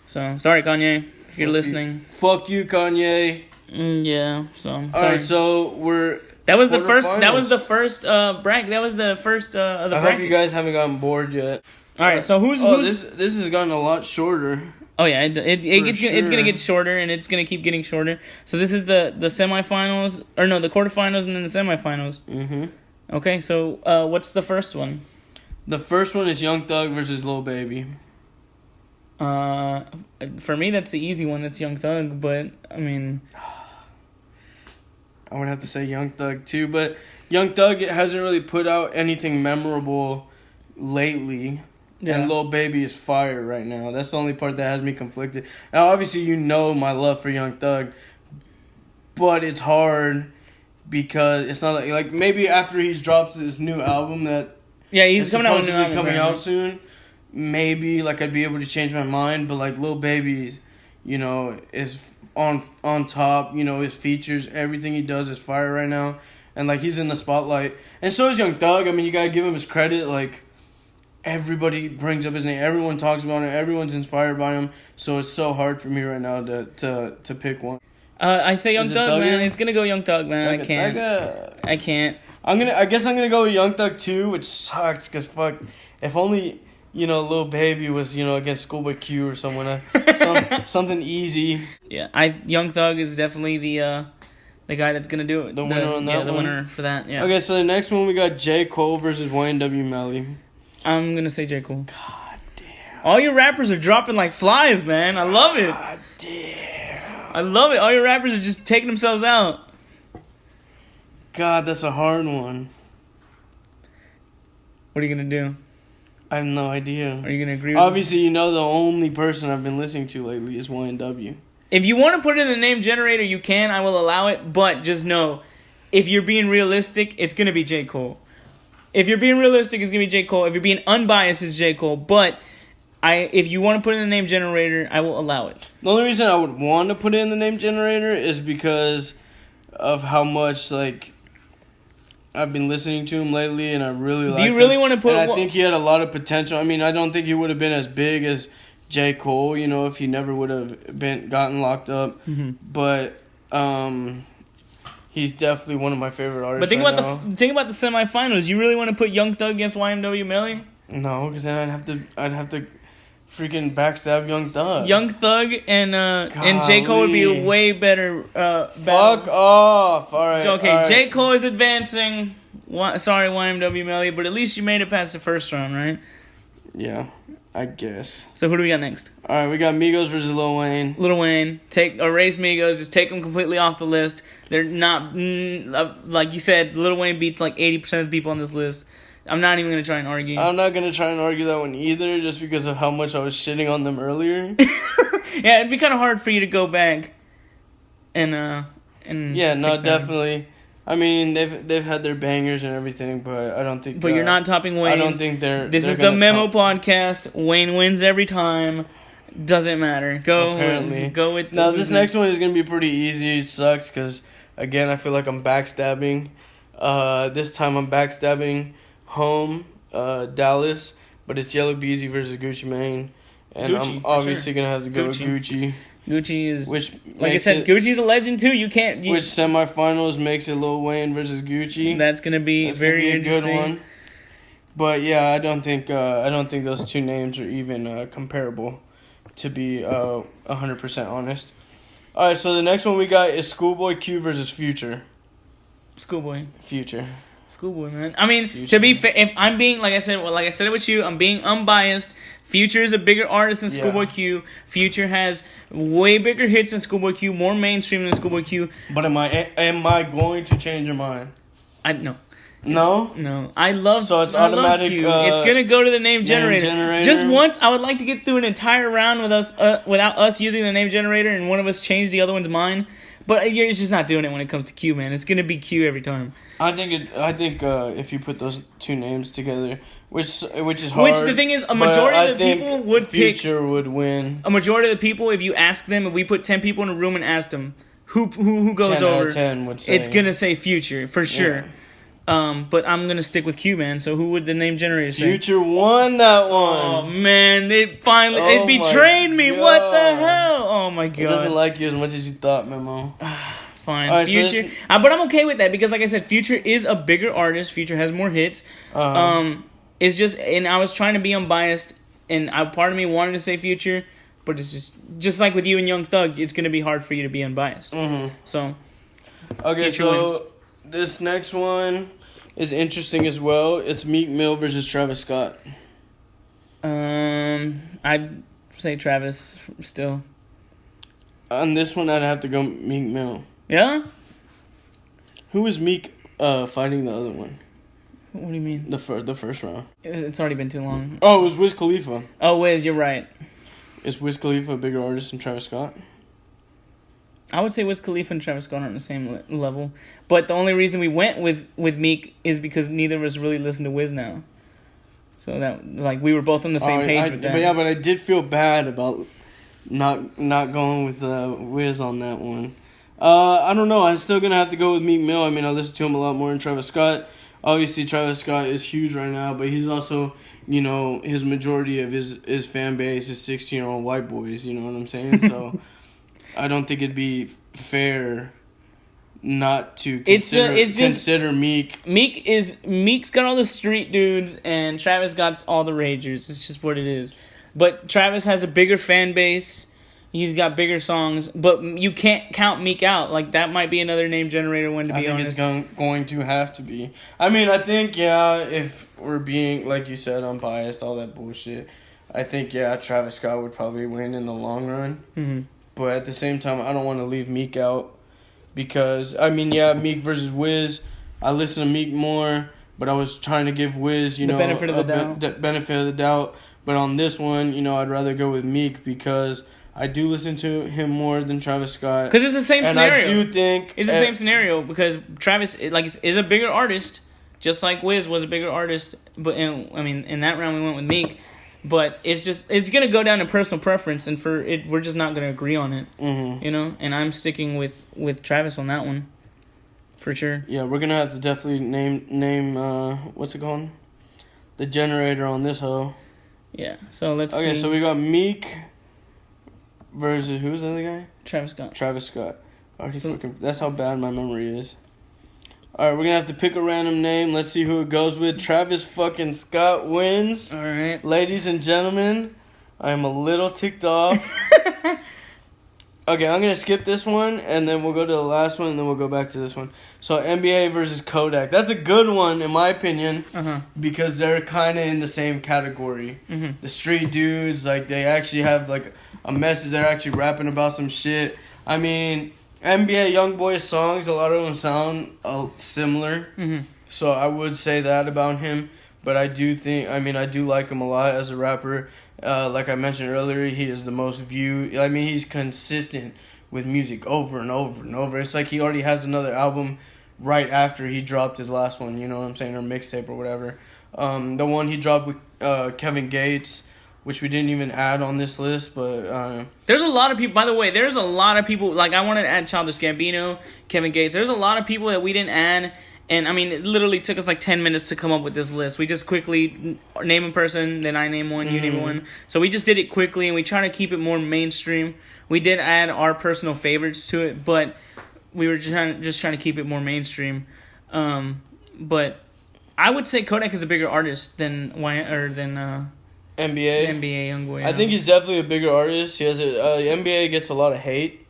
So, sorry, Kanye, if you're listening. Fuck you, Kanye. Yeah, so alright, so we're that was the first bracket. That was the first of the I hope you guys haven't gotten bored yet. Alright, so who's this has gotten a lot shorter. Oh yeah, it's gonna get shorter, and it's gonna keep getting shorter. So this is the semifinals, or no, the quarterfinals and then the semifinals. Mm-hmm. Okay, so what's the first one? The first one is Young Thug versus Lil Baby. For me, that's the easy one. That's Young Thug, but I mean, I would have to say Young Thug too. But Young Thug hasn't really put out anything memorable lately, and Lil Baby is fire right now. That's the only part that has me conflicted. Now, obviously, you know my love for Young Thug, but it's hard because it's not like maybe after he's dropped this new album that he's coming out soon. Maybe, like, I'd be able to change my mind, but, like, Lil Baby, you know, is on top. You know, his features, everything he does is fire right now. And, like, he's in the spotlight. And so is Young Thug. I mean, you gotta give him his credit. Like, everybody brings up his name. Everyone talks about him. Everyone's inspired by him. So it's so hard for me right now to pick one. I say Young Thug, man. It's gonna go Young Thug, man. I can't. I can't. I guess I'm gonna go with Young Thug too, which sucks, because, fuck, if only... You know, Lil Baby was, you know, against Schoolboy Q or someone, something easy. Yeah, Young Thug is definitely the guy that's gonna do it. The winner on that one? Yeah, the winner for that, yeah. Okay, so the next one we got J. Cole versus YMW Melly. I'm gonna say J. Cole. God damn. All your rappers are dropping like flies, man. I love it. God damn. I love it. All your rappers are just taking themselves out. God, that's a hard one. What are you gonna do? I have no idea. Are you gonna agree with Obviously, you know the only person I've been listening to lately is YMW. If you want to put it in the name generator, you can. I will allow it. But just know, if you're being realistic, it's going to be J. Cole. If you're being realistic, it's going to be J. Cole. If you're being unbiased, it's J. Cole. But if you want to put it in the name generator, I will allow it. The only reason I would want to put it in the name generator is because of how much, like, I've been listening to him lately, and I really like him. Do you really want to put... And I think he had a lot of potential. I mean, I don't think he would have been as big as J. Cole, you know, if he never would have gotten locked up. Mm-hmm. But he's definitely one of my favorite artists. But think about the semifinals. You really want to put Young Thug against YMW Melly? No, because then I'd have to freaking backstab Young Thug. Young Thug and J. Cole would be a way better. Fuck off! All right. Okay, all right. J. Cole is advancing. Sorry, YMW Melly, but at least you made it past the first round, right? Yeah, I guess. So who do we got next? All right, we got Migos versus Lil Wayne. Lil Wayne, erase Migos, just take them completely off the list. They're not, like you said, Lil Wayne beats like 80% of the people on this list. I'm not even going to try and argue. I'm not going to try and argue that one either, just because of how much I was shitting on them earlier. Yeah, it'd be kind of hard for you to go back and yeah, no, definitely. I mean, they've had their bangers and everything, but I don't think. But you're not topping Wayne. I don't think they're. This is the Memo Podcast. Wayne wins every time. Doesn't matter. Apparently. Go with. Now this next one is gonna be pretty easy. It sucks because again I feel like I'm backstabbing. This time I'm backstabbing home Dallas, but it's Yella Beezy versus Gucci Mane, and Gucci, I'm obviously gonna have to go with Gucci. Gucci is, which like I said, Gucci's a legend too. You can't. Which semifinals makes it Lil Wayne versus Gucci. That's gonna be very interesting. Good one. But yeah, I don't think those two names are even comparable. To be 100% honest. All right, so the next one we got is Schoolboy Q versus Future. Future, man. I mean, Future. To be fair, if I'm being like I said it with you, I'm being unbiased. Future is a bigger artist than Schoolboy Q. Future has way bigger hits than Schoolboy Q, more mainstream than Schoolboy Q. But am I going to change your mind? No. I love. So it's automatic. Q. It's gonna go to the name generator. Just once, I would like to get through an entire round with us without us using the name generator, and one of us change the other one's mind. But you're just not doing it when it comes to Q, man. It's gonna be Q every time. I think if you put those two names together, which is hard. Which the thing is, a majority of the people would pick. Future would win. A majority of the people, if you ask them, if we put 10 people in a room and asked them who goes 10 over, out of 10 would say. It's gonna say Future for sure. Yeah. But I'm gonna stick with Q, man. So who would the name generator say? Future won that one. Oh man, they betrayed me. God. What the hell? Oh my god. It doesn't like you as much as you thought, Memo. Fine, right, Future. But I'm okay with that because, like I said, Future is a bigger artist. Future has more hits. It's just, and I was trying to be unbiased, and part of me wanted to say Future, but it's just like with you and Young Thug, it's gonna be hard for you to be unbiased. Mm-hmm. So, okay, Future wins. This next one is interesting as well. It's Meek Mill versus Travis Scott. I'd say Travis still. On this one, I'd have to go Meek Mill. Yeah? Who is Meek fighting the other one? What do you mean? The first round. It's already been too long. Oh, it was Wiz Khalifa. Oh, Wiz, you're right. Is Wiz Khalifa a bigger artist than Travis Scott? I would say Wiz Khalifa and Travis Scott are on the same level. But the only reason we went with Meek is because neither of us really listen to Wiz now. So that, like, we were both on the same page with that. But I did feel bad about not going with Wiz on that one. I don't know. I'm still going to have to go with Meek Mill. I mean, I listen to him a lot more than Travis Scott. Obviously, Travis Scott is huge right now, but he's also, his majority of his fan base is 16-year-old white boys, you know what I'm saying? So I don't think it'd be fair not to consider Meek. Meek's got all the street dudes, and Travis got all the ragers. It's just what it is. But Travis has a bigger fan base. He's got bigger songs, but you can't count Meek out. Like, that might be another name generator one, to be honest. I think it's going to have to be. I mean, I think, if we're being, like you said, unbiased, all that bullshit, I think, Travis Scott would probably win in the long run. Mm-hmm. But at the same time, I don't want to leave Meek out because, Meek versus Wiz. I listen to Meek more, but I was trying to give Wiz, The benefit of the doubt. benefit of the doubt. But on this one, I'd rather go with Meek because I do listen to him more than Travis Scott. Because it's the same scenario. And I do think it's the same scenario because Travis is a bigger artist, just like Wiz was a bigger artist. But in that round we went with Meek. But it's gonna go down to personal preference, and we're just not gonna agree on it. Mm-hmm. And I'm sticking with Travis on that one, for sure. Yeah, we're gonna have to definitely name what's it called? The generator on this hoe. Yeah. So let's see. Okay, so we got Meek versus who's the other guy? Travis Scott. That's how bad my memory is. All right, we're gonna have to pick a random name. Let's see who it goes with. Travis fucking Scott wins. All right, ladies and gentlemen, I am a little ticked off. Okay, I'm gonna skip this one, and then we'll go to the last one, and then we'll go back to this one. So NBA versus Kodak. That's a good one, in my opinion, because they're kind of in the same category. Mm-hmm. The street dudes, they actually have a message. They're actually rapping about some shit. I mean, NBA YoungBoy songs, a lot of them sound similar. Mm-hmm. So I would say that about him. But I do like him a lot as a rapper. Like I mentioned earlier, he is the most viewed. I mean, he's consistent with music over and over and over. It's like he already has another album right after he dropped his last one, you know what I'm saying, or mixtape or whatever. The one he dropped with Kevin Gates, which we didn't even add on this list, but... There's a lot of people... By the way, there's a lot of people... I wanted to add Childish Gambino, Kevin Gates. There's a lot of people that we didn't add. And, it literally took us 10 minutes to come up with this list. We just quickly name a person, then I name one, you name one. So we just did it quickly, and we try to keep it more mainstream. We did add our personal favorites to it, but we were just trying to keep it more mainstream. But I would say Kodak is a bigger artist than NBA YoungBoy. I think he's definitely a bigger artist. He has NBA gets a lot of hate.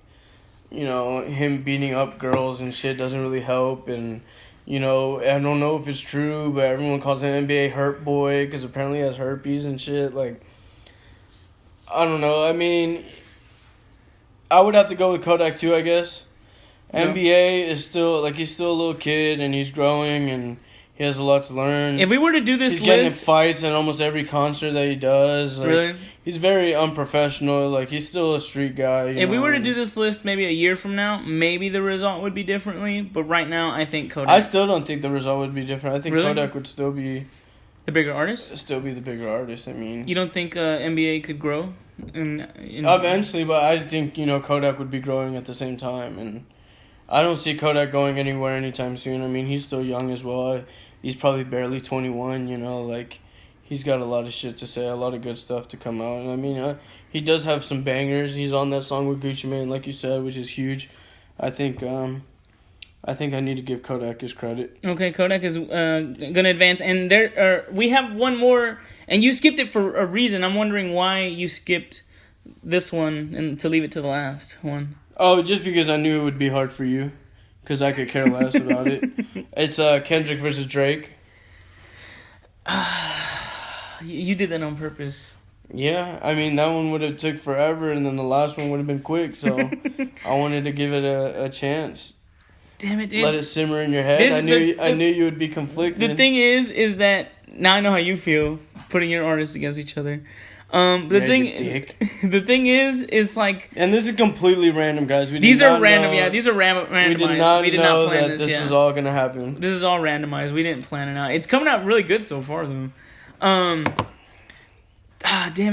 Him beating up girls and shit doesn't really help. And I don't know if it's true, but everyone calls him NBA Hurt Boy because apparently he has herpes and shit. I don't know. I mean, I would have to go with Kodak too, I guess. Yeah. NBA is still he's still a little kid and he's growing and he has a lot to learn. If we were to do this he's getting in fights in almost every concert that he does. Really? He's very unprofessional. He's still a street guy. If we were to do this list maybe a year from now, maybe the result would be differently. But right now, I think Kodak... I still don't think the result would be different. I think really? Kodak would still be... The bigger artist? Still be the bigger artist, I mean... You don't think NBA could grow? Eventually, but I think, Kodak would be growing at the same time. And I don't see Kodak going anywhere anytime soon. I mean, he's still young as well. He's probably barely 21, he's got a lot of shit to say, a lot of good stuff to come out. And I mean, he does have some bangers. He's on that song with Gucci Mane, like you said, which is huge. I think I need to give Kodak his credit. Okay, Kodak is gonna advance, and we have one more, and you skipped it for a reason. I'm wondering why you skipped this one and to leave it to the last one. Oh, just because I knew it would be hard for you. Because I could care less about it. It's Kendrick versus Drake. You did that on purpose. Yeah, I mean, that one would have took forever, and then the last one would have been quick, so I wanted to give it a chance. Damn it, dude. Let it simmer in your head. I knew you would be conflicted. The thing is that, now I know how you feel, putting your artists against each other. The thing is and this is completely random, guys. These are random. These are randomized. We did not plan that this was all gonna happen. This is all randomized. We didn't plan it out. It's coming out really good so far, though. Damn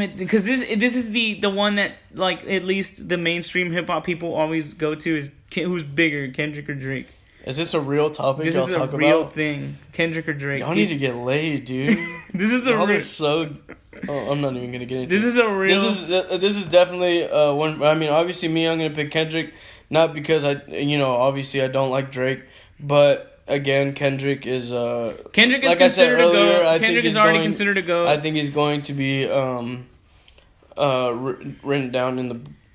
it, because this is the one that at least the mainstream hip hop people always go to is who's bigger, Kendrick or Drake. Is this a real topic? This is a real thing. Kendrick or Drake. Y'all need to get laid, dude. This is Y'all are so. Oh, I'm not even gonna get into this. This is a real. This is definitely one. I mean, obviously, I'm gonna pick Kendrick, not because obviously I don't like Drake, but again, Kendrick is. Kendrick is like considered I said earlier, a goat. Kendrick is already considered a goat. I think he's going to be written down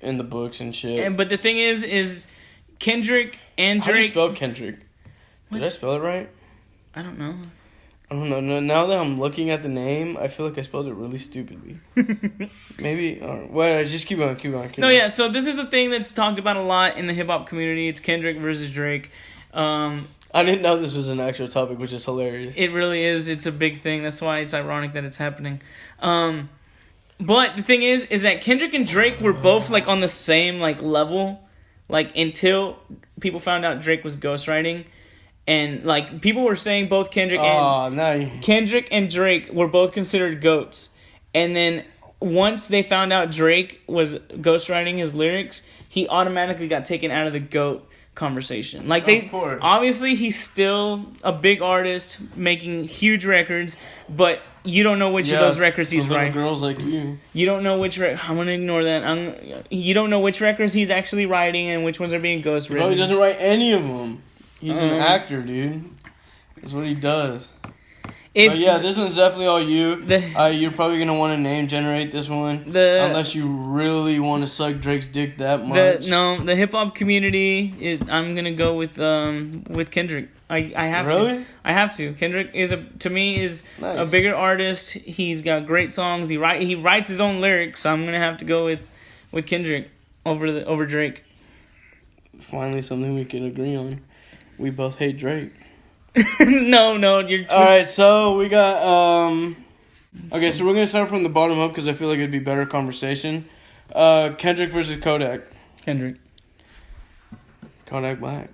in the books and shit. But the thing is Kendrick and Drake. How do you spell Kendrick? Did I spell it right? I don't know. I don't know. Now that I'm looking at the name, I feel like I spelled it really stupidly. Maybe. Well, just keep going. Yeah. So this is a thing that's talked about a lot in the hip hop community. It's Kendrick versus Drake. I didn't know this was an actual topic, which is hilarious. It really is. It's a big thing. That's why it's ironic that it's happening. But the thing is that Kendrick and Drake were both like on the same like level, like until people found out Drake was ghostwriting, and like people were saying both Kendrick and Drake were both considered goats, and then once they found out Drake was ghostwriting his lyrics, he automatically got taken out of the goat conversation. Like obviously he's still a big artist making huge records, but you don't know which of those records he's writing. Girls like you. You don't know which. I'm gonna ignore that. You don't know which records he's actually writing and which ones are being ghostwritten. Bro, he doesn't write any of them. He's an actor, dude. That's what he does. But yeah, this one's definitely all you. You're probably gonna want to name generate this one, unless you really want to suck Drake's dick that much. The hip hop community is. I'm gonna go with Kendrick. I have really? to. I have to. Kendrick is nice. A bigger artist. He's got great songs. He writes his own lyrics. So I'm gonna have to go with Kendrick over Drake. Finally, something we can agree on. We both hate Drake. No, you're too... Alright, so we got, okay, so we're going to start from the bottom up because I feel like it'd be better conversation. Kendrick versus Kodak. Kendrick. Kodak Black.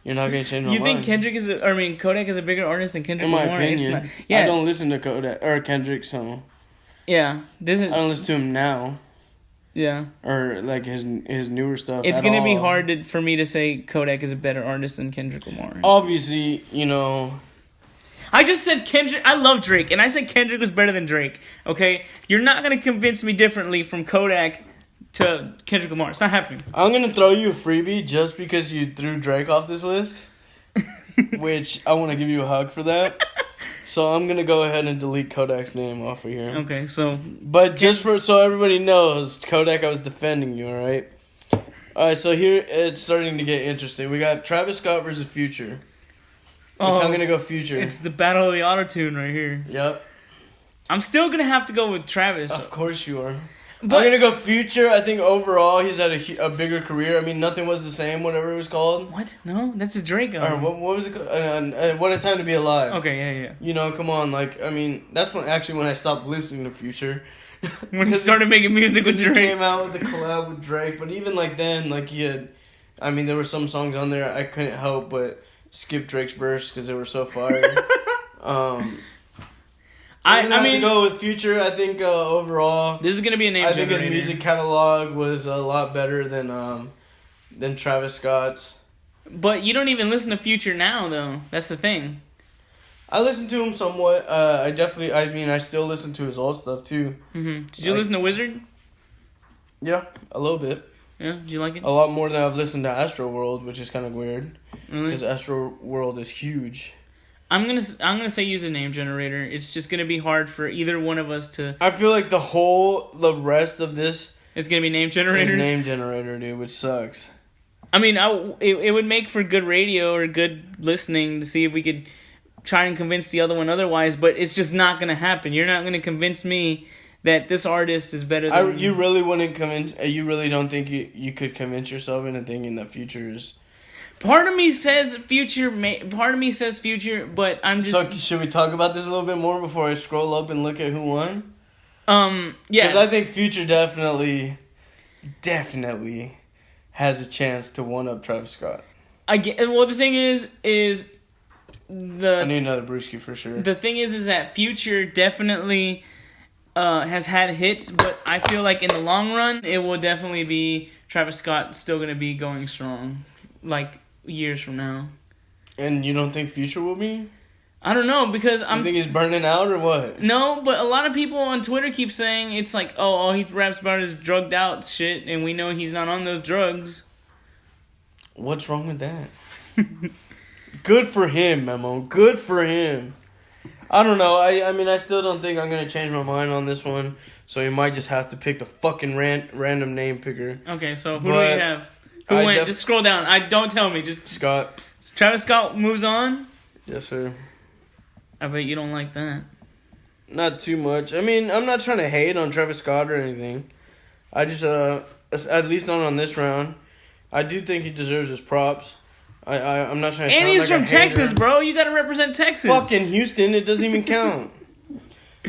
You're not going to change my mind. You think Kodak is a bigger artist than Kendrick Lamar? In my opinion. I don't listen to Kodak, or Kendrick, so... Yeah. I don't listen to him now. Yeah. Or, like, his newer stuff. It's going to be hard for me to say Kodak is a better artist than Kendrick Lamar. Obviously, you know... I just said Kendrick... I love Drake, and I said Kendrick was better than Drake, okay? You're not going to convince me differently from Kodak to Kendrick Lamar. It's not happening. I'm going to throw you a freebie just because you threw Drake off this list. Which, I want to give you a hug for that. So I'm gonna go ahead and delete Kodak's name off of here. Okay, so... But just so everybody knows, Kodak, I was defending you, alright? Alright, so here it's starting to get interesting. We got Travis Scott versus Future. I'm gonna go Future. It's the battle of the autotune right here. Yep. I'm still gonna have to go with Travis. Of course you are. But I'm gonna go Future. I think overall he's had a bigger career. I mean, Nothing Was the Same, whatever it was called. What? No, that's a Drake album. Or what was it called? What a Time to Be Alive. Okay, yeah. You know, come on, like, I mean, that's when I stopped listening to Future. When he started making music with Drake. He came out with the collab with Drake, but even like then, like there were some songs on there I couldn't help but skip Drake's verse because they were so fire. I mean, to go with Future. I think overall, this is gonna be a name generator. I think his music catalog was a lot better than Travis Scott's. But you don't even listen to Future now, though. That's the thing. I listen to him somewhat. I still listen to his old stuff too. Mm-hmm. Did you listen to Wizard? Yeah, a little bit. Yeah, did you like it? A lot more than I've listened to Astroworld, which is kind of weird. Really? Because Astroworld is huge. I'm gonna say use a name generator. It's just gonna be hard for either one of us to. I feel like the rest of this is gonna be name generators. Is name generator, dude, which sucks. I mean, it would make for good radio or good listening to see if we could try and convince the other one otherwise. But it's just not gonna happen. You're not gonna convince me that this artist is better than you. Really wouldn't convince. You really don't think you could convince yourself into thinking that Future is. Part of me says Future, but I'm just... So, should we talk about this a little bit more before I scroll up and look at who won? Yeah. Because I think Future definitely has a chance to one-up Travis Scott. Well, the thing is... I need another brewski for sure. The thing is that Future definitely has had hits, but I feel like in the long run, it will definitely be Travis Scott still going to be going strong. Like... years from now. And you don't think Future will be? I don't know, because You think he's burning out or what? No, but a lot of people on Twitter keep saying it's like, all he raps about is drugged out shit, and we know he's not on those drugs. What's wrong with that? Good for him, Memo. Good for him. I don't know. I mean, I still don't think I'm going to change my mind on this one, so you might just have to pick the fucking random name picker. Okay, so who do we have? Who went? Just scroll down. Don't tell me. Just Scott. Travis Scott moves on? Yes, sir. I bet you don't like that. Not too much. I mean, I'm not trying to hate on Travis Scott or anything. I just, at least not on this round. I do think he deserves his props. I'm not trying to And sound he's like from a Texas, hater. bro. You gotta represent Texas. Fucking Houston, it doesn't even count.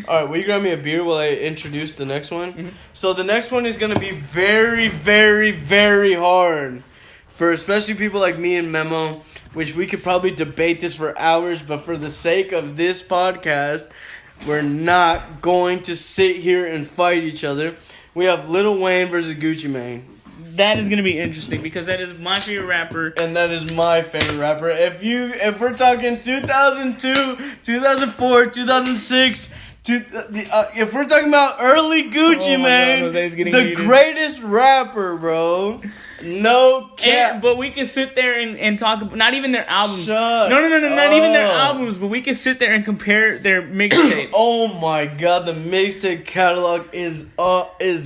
Alright, will you grab me a beer while I introduce the next one? Mm-hmm. So the next one is going to be very, very, very hard. For especially people like me and Memo, which we could probably debate this for hours, but for the sake of this podcast, we're not going to sit here and fight each other. We have Lil Wayne versus Gucci Mane. That is gonna be interesting because that is my favorite rapper. And that is my favorite rapper. If we're talking 2002, 2004, 2006... if we're talking about early Gucci Mane, the greatest rapper, bro. No cap. But we can sit there and talk about not even their albums. Shut no, not even their up. albums. But we can sit there and compare their mixtapes. Oh my god, the mixtape catalog is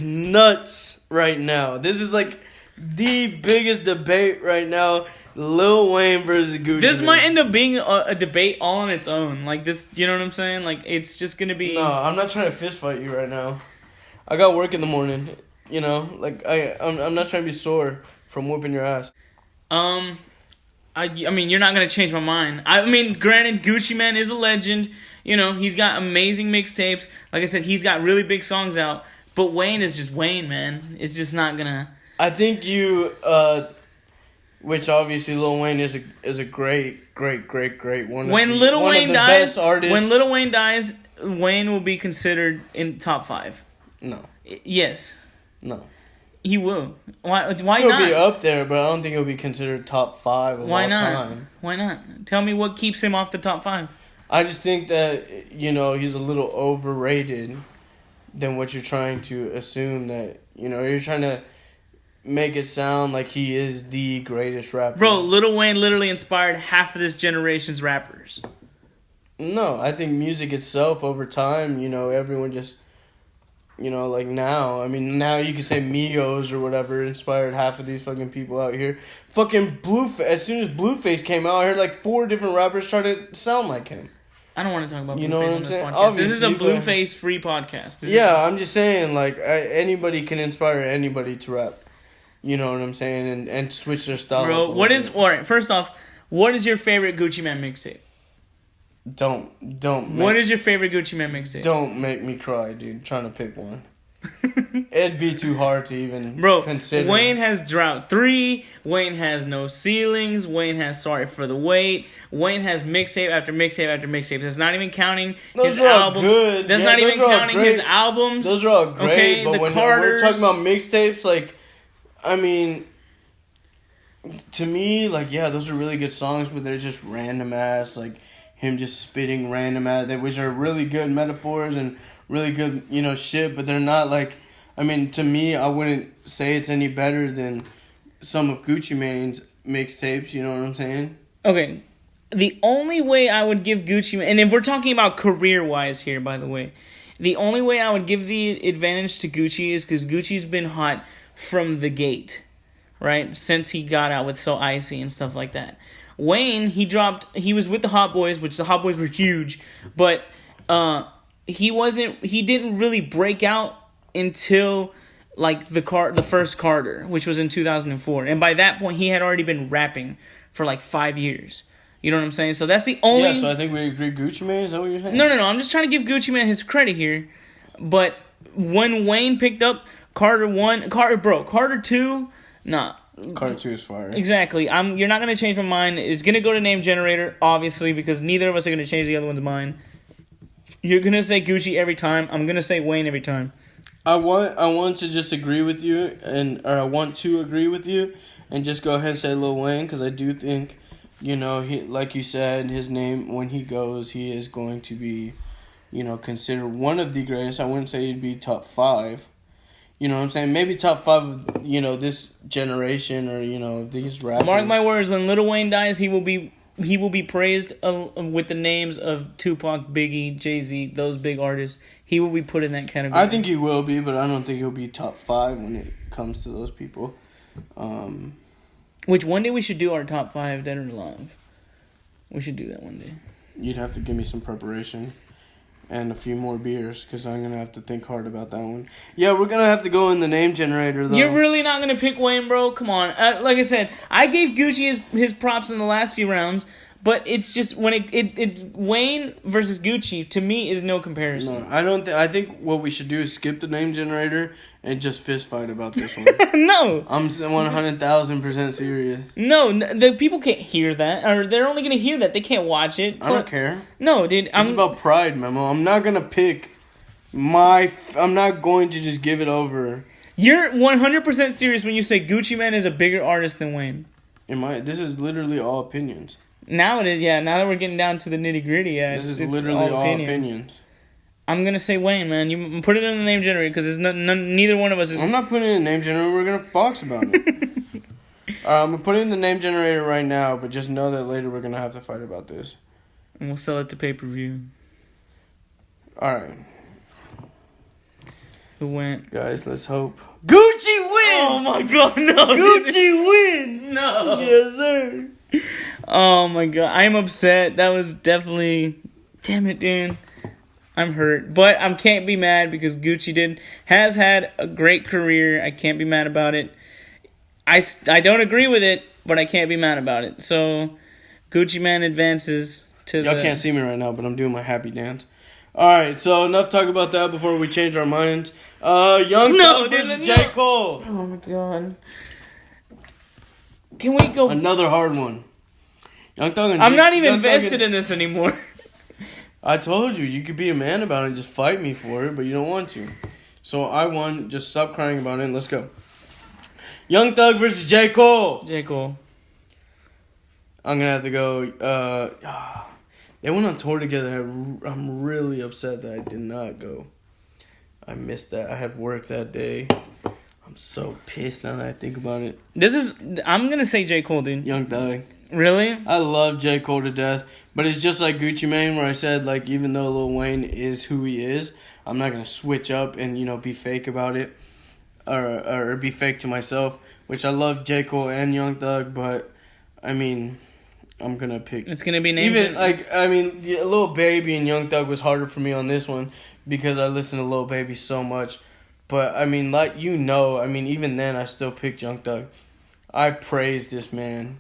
nuts right now. This is like the biggest debate right now. Lil Wayne versus Gucci. This might end up being a debate all on its own. Like this, you know what I'm saying? Like it's just gonna be. No, I'm not trying to fist fight you right now. I got work in the morning. You know, like I'm not trying to be sore from whooping your ass. I mean, you're not gonna change my mind. I mean, granted, Gucci Mane is a legend. You know, he's got amazing mixtapes. Like I said, he's got really big songs out. But Wayne is just Wayne, man. It's just not gonna. I think you. Which obviously Lil Wayne is a great one. When Lil Wayne dies, best artists. When Lil Wayne dies, Wayne will be considered in top 5. No. Yes. No. He will. Why He'll not? be up there, but I don't think he'll be considered top 5 of all time. Why not? Tell me what keeps him off the top 5. I just think that he's a little overrated than what you're trying to assume that you're trying to make it sound like he is the greatest rapper. Bro, Lil Wayne literally inspired half of this generation's rappers. No, I think music itself over time, everyone just, like now. I mean, now you could say Migos or whatever inspired half of these fucking people out here. Fucking Blueface, as soon as Blueface came out, I heard like 4 different rappers try to sound like him. I don't want to talk about You Blueface know what on I'm this saying? podcast. Obviously, this is a Blueface free podcast. I'm just saying, like, anybody can inspire anybody to rap. You know what I'm saying? And switch their style. Bro, alright, first off, what is your favorite Gucci Mane mixtape? What is your favorite Gucci Mane mixtape? Don't make me cry, dude, trying to pick one. It'd be too hard to even consider. Wayne has Drought 3, Wayne has No Ceilings, Wayne has Sorry for the Wait, Wayne has mixtape after mixtape after mixtape. That's not even counting his albums. Good. That's not even counting his albums. Those are all great, okay, but when we're talking about mixtapes, like, I mean, to me, like, yeah, those are really good songs, but they're just random ass, like, him just spitting random ass, which are really good metaphors and really good, shit, but they're not, like, I mean, to me, I wouldn't say it's any better than some of Gucci Mane's mixtapes, you know what I'm saying? Okay, the only way I would give Gucci Mane, and if we're talking about career-wise here, by the way, the only way I would give the advantage to Gucci is because Gucci's been hot from the gate, right? Since he got out with So Icy and stuff like that. Wayne, he was with the Hot Boys, which the Hot Boys were huge, but he didn't really break out until like the first Carter, which was in 2004. And by that point, he had already been rapping for like 5 years. You know what I'm saying? So that's the only... Yeah, so I think we agree Gucci Mane? Is that what you're saying? No. I'm just trying to give Gucci Mane his credit here. But when Wayne picked up Carter 2, nah. Carter 2 is fire. Exactly. You're not going to change my mind. It's going to go to Name Generator, obviously, because neither of us are going to change the other one's mind. You're going to say Gucci every time. I'm going to say Wayne every time. I want to just agree with you, or I want to agree with you, and just go ahead and say Lil Wayne, because I do think, he, like you said, his name, when he goes, he is going to be, considered one of the greatest. I wouldn't say he'd be top 5. You know what I'm saying? Maybe top 5 of, this generation or, these rappers. Mark my words, when Lil Wayne dies, he will be praised with the names of Tupac, Biggie, Jay-Z, those big artists. He will be put in that category. I think he will be, but I don't think he'll be top 5 when it comes to those people. Which one day we should do our top 5 dead or alive. We should do that one day. You'd have to give me some preparation. and a few more beers, because I'm going to have to think hard about that one. Yeah, we're going to have to go in the name generator, though. You're really not going to pick Wayne, bro? Come on. Like I said, I gave Gucci his props in the last few rounds, but it's just when it's Wayne versus Gucci, to me, is no comparison. No, I don't I think what we should do is skip the name generator and just fist fight about this one. No. I'm 100,000% serious. No, the people can't hear that, or they're only going to hear that. They can't watch it. I don't care. No, dude. It's about pride, Memo. I'm not going to pick I'm not going to just give it over. You're 100% serious when you say Gucci Mane is a bigger artist than Wayne. This is literally all opinions. Now it is, yeah. Now that we're getting down to the nitty gritty, yeah. This is literally all opinions. I'm gonna say Wayne, man. You put it in the name generator because neither one of us is. I'm not putting it in the name generator. We're gonna box about it. I'm gonna put it in the name generator right now, but just know that later we're gonna have to fight about this. And we'll sell it to pay-per-view. All right. Who went? Guys, let's hope Gucci wins. Oh my God, no! Gucci wins. No. Yes, sir. Oh my God, I'm upset. That was definitely. Damn it, dude. I'm hurt, but I can't be mad because Gucci has had a great career. I can't be mad about it. I don't agree with it, but I can't be mad about it. So, Gucci Mane advances to Y'all can't see me right now, but I'm doing my happy dance. All right, so enough talk about that before we change our minds. Young Thug versus J. Cole. Oh my God. Can we go? Another hard one. Young Thug and I'm not even invested in this anymore. I told you could be a man about it and just fight me for it, but you don't want to. So I won. Just stop crying about it and let's go. Young Thug versus J. Cole. J. Cole. I'm going to have to go. They went on tour together. I'm really upset that I did not go. I missed that. I had work that day. I'm so pissed now that I think about it. I'm going to say J. Cole, dude. Young Thug. Really? I love J. Cole to death. But it's just like Gucci Mane where I said, like, even though Lil Wayne is who he is, I'm not going to switch up and, be fake about it. Or be fake to myself. Which I love J. Cole and Young Thug, but, I'm going to pick... It's going to be named... Lil Baby and Young Thug was harder for me on this one because I listen to Lil Baby so much. But, even then I still picked Young Thug. I praise this man.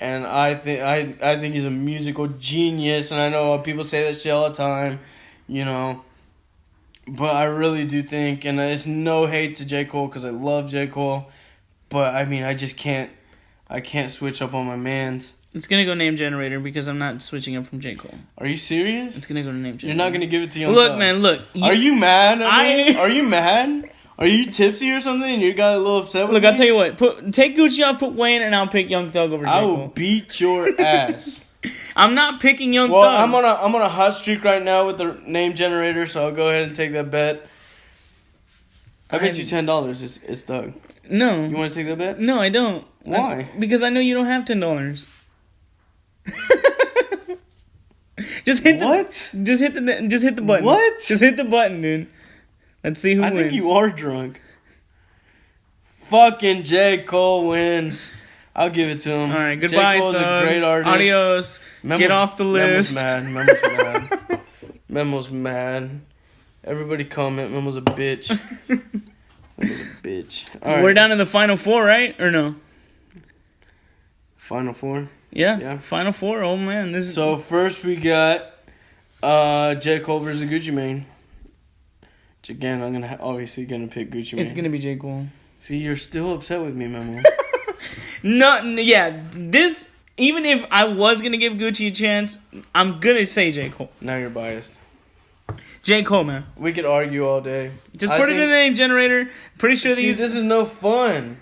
And I think he's a musical genius, and I know people say that shit all the time, But I really do think, and it's no hate to J. Cole because I love J. Cole, but I just can't. I can't switch up on my mans. It's gonna go name generator because I'm not switching up from J. Cole. Are you serious? It's gonna go to name generator. You're not gonna give it to Young Look, Thug. man, look. Are you mad at me? Are you mad? Are you tipsy or something and you got a little upset with me? Look, I'll tell you what. Take Gucci off, put Wayne, and I'll pick Young Thug over J. Cole. I will beat your ass. I'm not picking Young Thug. I'm on a hot streak right now with the name generator, so I'll go ahead and take that bet. I bet you $10 it's Thug. No. You want to take that bet? No, I don't. Why? Because I know you don't have $10. Just hit the button. What? Just hit the button, dude. Let's see who wins. I think you are drunk. Fucking J. Cole wins. I'll give it to him. All right, goodbye, J. Cole's Thug. a great artist. Adios. Get off the list. Memo's mad. Memo's mad. Everybody comment. Memo's a bitch. Memo's a bitch. All right. We're down in the final four, right? Or no? Final four? Yeah. Final four. Oh, man. So, first we got J. Cole versus Gucci Mane. Which, again, I'm obviously going to pick Gucci Mane. It's going to be J. Cole. See, you're still upset with me, Memo. Even if I was going to give Gucci a chance, I'm going to say J. Cole. Now you're biased. J. Cole, man. We could argue all day. Just put it in the name generator. Pretty sure this is no fun.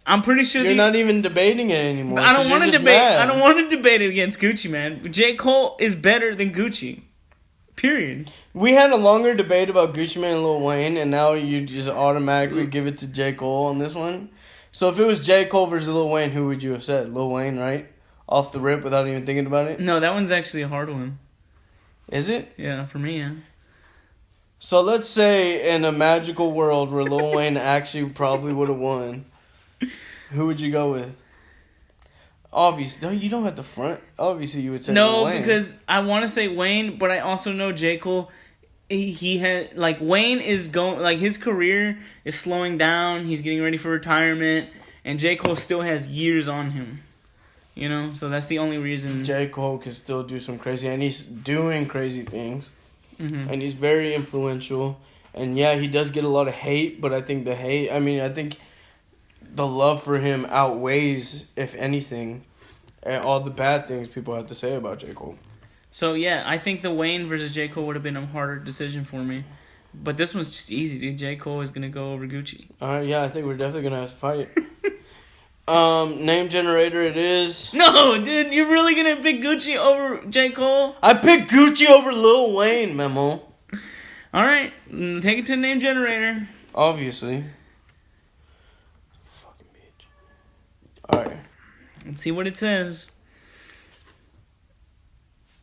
I'm pretty sure you're not even debating it anymore. I don't want to debate. I don't want to debate it against Gucci, man. But J. Cole is better than Gucci. Period. We had a longer debate about Gucci Mane and Lil Wayne, and now you just automatically give it to J. Cole on this one. So if it was J. Cole versus Lil Wayne, who would you have said? Lil Wayne, right? Off the rip without even thinking about it? No, that one's actually a hard one. Is it? Yeah, for me, yeah. So let's say in a magical world where Lil Wayne actually probably would have won, who would you go with? Obviously, you don't have to front. Obviously, you would say Lil Wayne. No, because I want to say Wayne, but I also know J. Cole he had like Wayne is going like his career is slowing down. He's getting ready for retirement, and J. Cole still has years on him. You know, so that's the only reason. J. Cole can still do some crazy, and he's doing crazy things, Mm-hmm. and he's very influential. And yeah, he does get a lot of hate, but I think I think the love for him outweighs, if anything, all the bad things people have to say about J. Cole. So yeah, I think the Wayne versus J. Cole would have been a harder decision for me. But this one's just easy, dude. J. Cole is gonna go over Gucci. Alright, yeah, I think we're definitely gonna have to fight. Name generator it is. No, dude, you're really gonna pick Gucci over J. Cole? I picked Gucci over Lil Wayne, Memo. Alright, take it to the name generator. Obviously. Fucking bitch. Alright. Let's see what it says.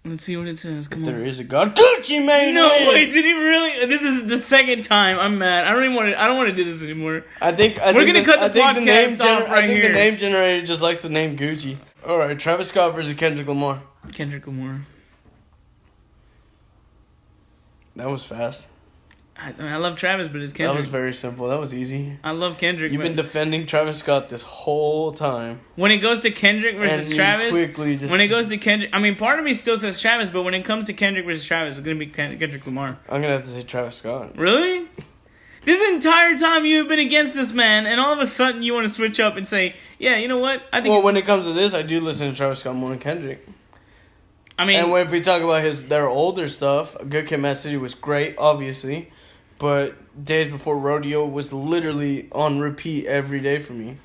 Let's see what it says. Come If on. there is a God, Gucci Mane. No, wins. wait, did he really? This is the second time. I'm mad. I don't want to do this anymore. I think We're gonna cut the podcast off right I think here. the name generator just likes the name Gucci. All right, Travis Scott versus Kendrick Lamar. Kendrick Lamar. That was fast. I love Travis, but it's That Kendrick. was very simple. That was easy. I love Kendrick. You've been defending Travis Scott this whole time. When it goes to Kendrick versus And you Travis, quickly just- when it goes to Kendrick, I mean, part of me still says Travis, but when it comes to Kendrick versus Travis, it's gonna be Kendrick Lamar. I'm gonna have to say Travis Scott. Really? This entire time you've been against this man, and all of a sudden you want to switch up and say, "Yeah, you know what? I think." Well, when it comes to this, I do listen to Travis Scott more than Kendrick. I mean, And if we talk about their older stuff, Good Kid, Mad City was great, obviously, but Days Before Rodeo was literally on repeat every day for me.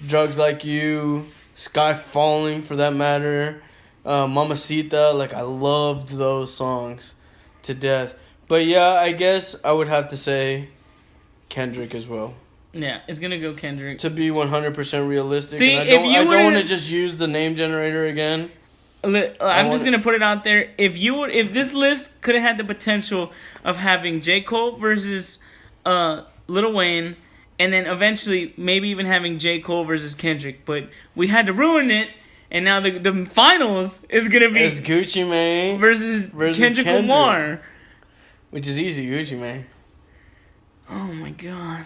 Drugs Like You, Sky Falling for that matter, Mamacita, like I loved those songs to death. But yeah, I guess I would have to say Kendrick as well. yeah, it's gonna go Kendrick. To be 100% realistic. See, and if I you don't want to would've- just use the name generator again. I'm just gonna put it out there. If this list could have had the potential of having J. Cole versus Lil Wayne, and then eventually maybe even having J. Cole versus Kendrick, but we had to ruin it, and now the finals is gonna be It's Gucci Mane versus Kendrick Lamar. Which is easy, Gucci Mane. Oh my god.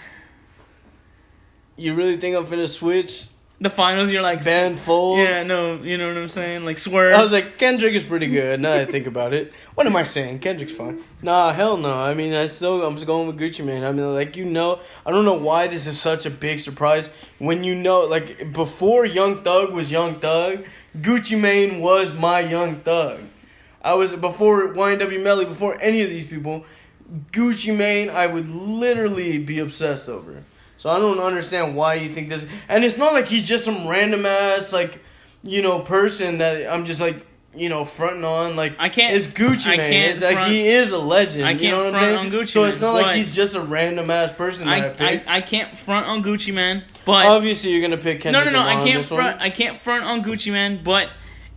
You really think I'm finna switch? The finals, you're like Band Fold? Yeah, no, you know what I'm saying? Like Swerve. I was like, Kendrick is pretty good. Now that I think about it. What am I saying? Kendrick's fine. Nah, hell no. I mean, I'm just going with Gucci Mane. I mean, like, I don't know why this is such a big surprise. When like, before Young Thug was Young Thug, Gucci Mane was my Young Thug. Before YMW Melly, before any of these people, Gucci Mane, I would literally be obsessed over. So I don't understand why you think this. And it's not like he's just some random ass, like, person that I'm just like, fronting on. Like, I can't. It's Gucci Mane. Can't It's like he is a legend. I can't you know what I'm front saying? on Gucci so Man, it's not like but he's just a random ass person that I picked. I can't front on Gucci Man, but Obviously, you're gonna pick Kendrick no. Lamar I on can't this front. one. I can't front on Gucci Man, but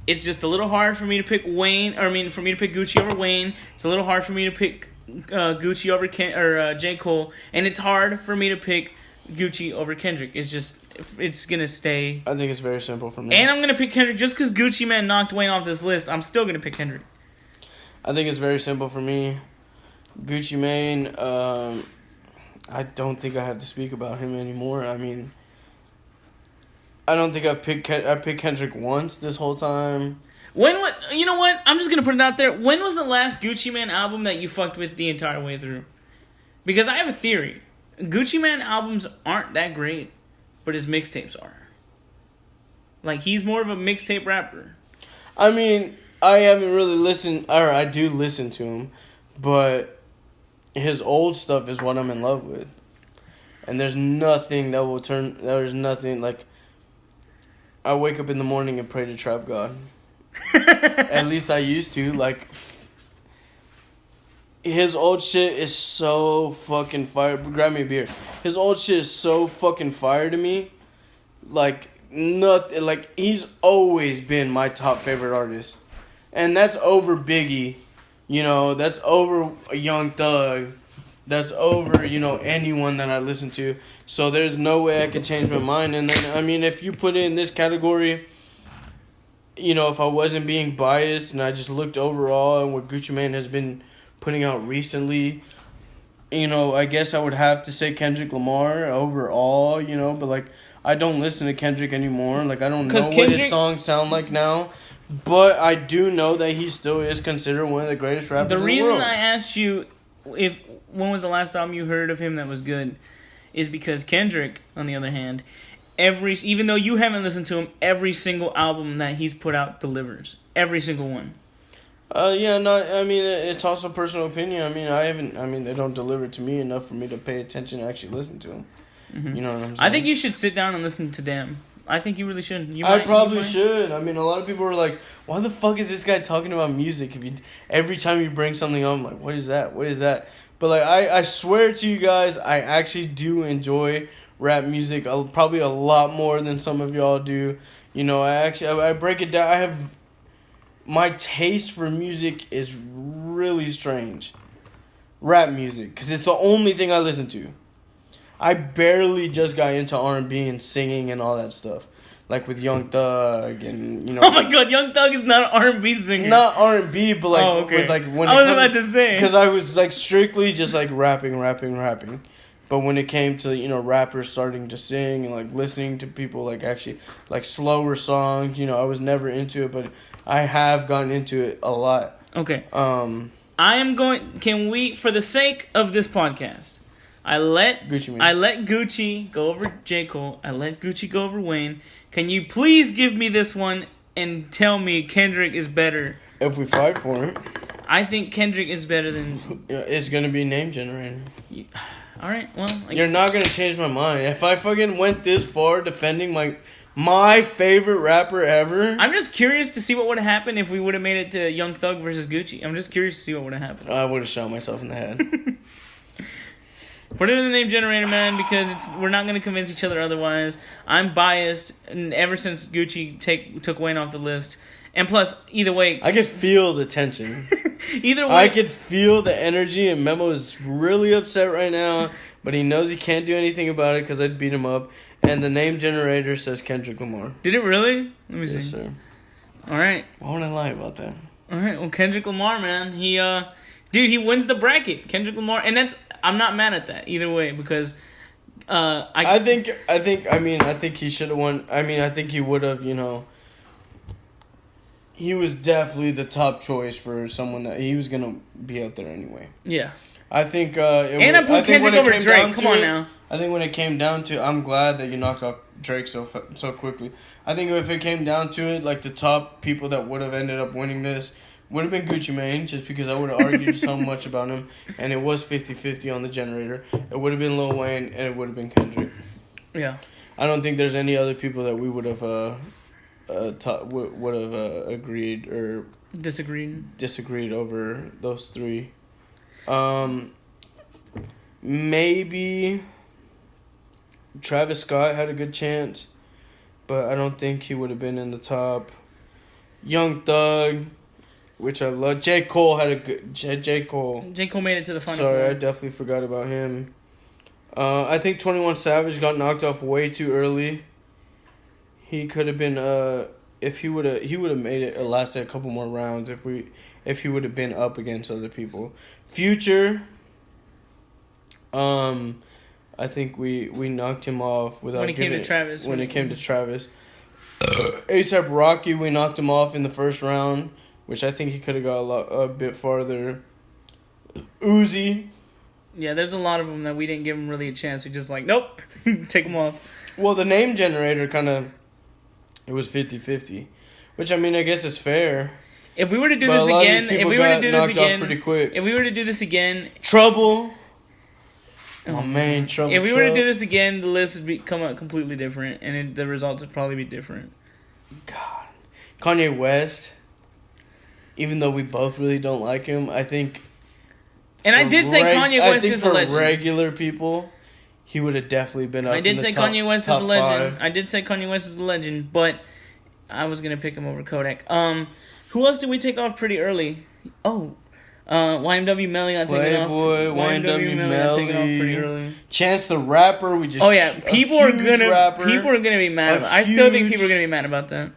it's just a little hard for me to pick Wayne. Or for me to pick Gucci over Wayne. It's a little hard for me to pick Gucci over J. Cole, and it's hard for me to pick Gucci over Kendrick. It's gonna stay. I think it's very simple for me. And I'm gonna pick Kendrick just because Gucci Man knocked Wayne off this list. I'm still gonna pick Kendrick. I think it's very simple for me. Gucci Mane, I don't think I have to speak about him anymore. I mean, I don't think I picked Kendrick once this whole time. You know what? I'm just gonna put it out there. When was the last Gucci Man album that you fucked with the entire way through? Because I have a theory. Gucci Man albums aren't that great, but his mixtapes are. Like, he's more of a mixtape rapper. I mean, I haven't really listened, or I do listen to him, but his old stuff is what I'm in love with. And there's nothing like, I wake up in the morning and pray to Trap God. At least I used to, like, his old shit is so fucking fire. Grab me a beer. His old shit is so fucking fire to me. Like, nothing. Like, he's always been my top favorite artist. And that's over Biggie. That's over Young Thug. That's over, anyone that I listen to. So there's no way I could change my mind. And then, I mean, if you put it in this category, if I wasn't being biased and I just looked overall and what Gucci Mane has been putting out recently, you know, I guess I would have to say Kendrick Lamar overall, you know, but like I don't listen to Kendrick anymore. Like I don't know what his songs sound like now, but I do know that he still is considered one of the greatest rappers in the world. The reason I asked you when was the last album you heard of him that was good is because Kendrick, on the other hand, even though you haven't listened to him, every single album that he's put out delivers. Every single one. Yeah, no, I mean, it's also personal opinion. I mean, they don't deliver to me enough for me to pay attention and actually listen to them. Mm-hmm. You know what I'm saying? I think you should sit down and listen to Damn. I think you really should. I probably should. I mean, a lot of people were like, why the fuck is this guy talking about music? Every time you bring something up, I'm like, what is that? What is that? But like, I swear to you guys, I actually do enjoy rap music probably a lot more than some of y'all do. You know, I break it down. My taste for music is really strange. Rap music, because it's the only thing I listen to. I barely just got into R&B and singing and all that stuff. Like with Young Thug and, you know. Oh my god, Young Thug is not an R&B singer. Not R&B, but like, okay. with like when I was about to say. Because I was like strictly just like rapping. But when it came to, you know, rappers starting to sing and like listening to people like actually like slower songs, you know, I was never into it, but I have gotten into it a lot. Okay. Can we, for the sake of this podcast, I let Gucci go over J. Cole. I let Gucci go over Wayne. Can you please give me this one and tell me Kendrick is better? If we fight for it. I think Kendrick is better than... It's going to be name generator. All right, well... You're not going to change my mind. If I fucking went this far defending my favorite rapper ever... I'm just curious to see what would have happened if we would have made it to Young Thug versus Gucci. I'm just curious to see what would have happened. I would have shot myself in the head. Put it in the name generator, man, because we're not going to convince each other otherwise. I'm biased, and ever since Gucci took Wayne off the list. And plus, either way... I could feel the tension. Either way... I could feel the energy, and Memo is really upset right now, but he knows he can't do anything about it because I'd beat him up. And the name generator says Kendrick Lamar. Did it really? Let me see. Yes, sir. All right. Why would I lie about that? All right, well, Kendrick Lamar, man. He wins the bracket. Kendrick Lamar, and I'm not mad at that either way because I think he should have won. I mean, I think he would have, you know. He was definitely the top choice for someone that he was going to be out there anyway. Yeah. I think I put Kendrick over Drake. Come on now. I think when it came down to, I'm glad that you knocked off Drake so quickly. I think if it came down to it, like the top people that would have ended up winning this would have been Gucci Mane, just because I would have argued so much about him, and it was 50-50 on the generator. It would have been Lil Wayne, and it would have been Kendrick. Yeah. I don't think there's any other people that we would have agreed or disagreed over those three. Maybe Travis Scott had a good chance, but I don't think he would have been in the top. Young Thug, which I love. J. Cole had a good... J. Cole made it to the final. Sorry, I definitely forgot about him. I think 21 Savage got knocked off way too early. He could have been... If he would have made it lasted a couple more rounds if he would have been up against other people. Future... I think we knocked him off without when it came to Travis. A$AP Rocky, we knocked him off in the first round, which I think he could have got a bit farther. Uzi. Yeah, there's a lot of them that we didn't give him really a chance. We just like, nope, take them off. Well, the name generator it was 50-50, which I mean I guess is fair. If we were to do this again, Trouble. Oh man, Trouble. If we were to do this again, the list would come out completely different, and the results would probably be different. God, Kanye West. Even though we both really don't like him, I think. And I did say Kanye West is a legend. I think for regular people, he would have definitely been up. I did in the say top, Kanye West is a legend. 5. I did say Kanye West is a legend, but I was gonna pick him over Kodak. Who else did we take off pretty early? YMW Melly got taken off. Playboy, YMW Melly got taken off pretty early. Chainz the Rapper, we just... Oh yeah, people are gonna be mad. I still think people are gonna be mad about that.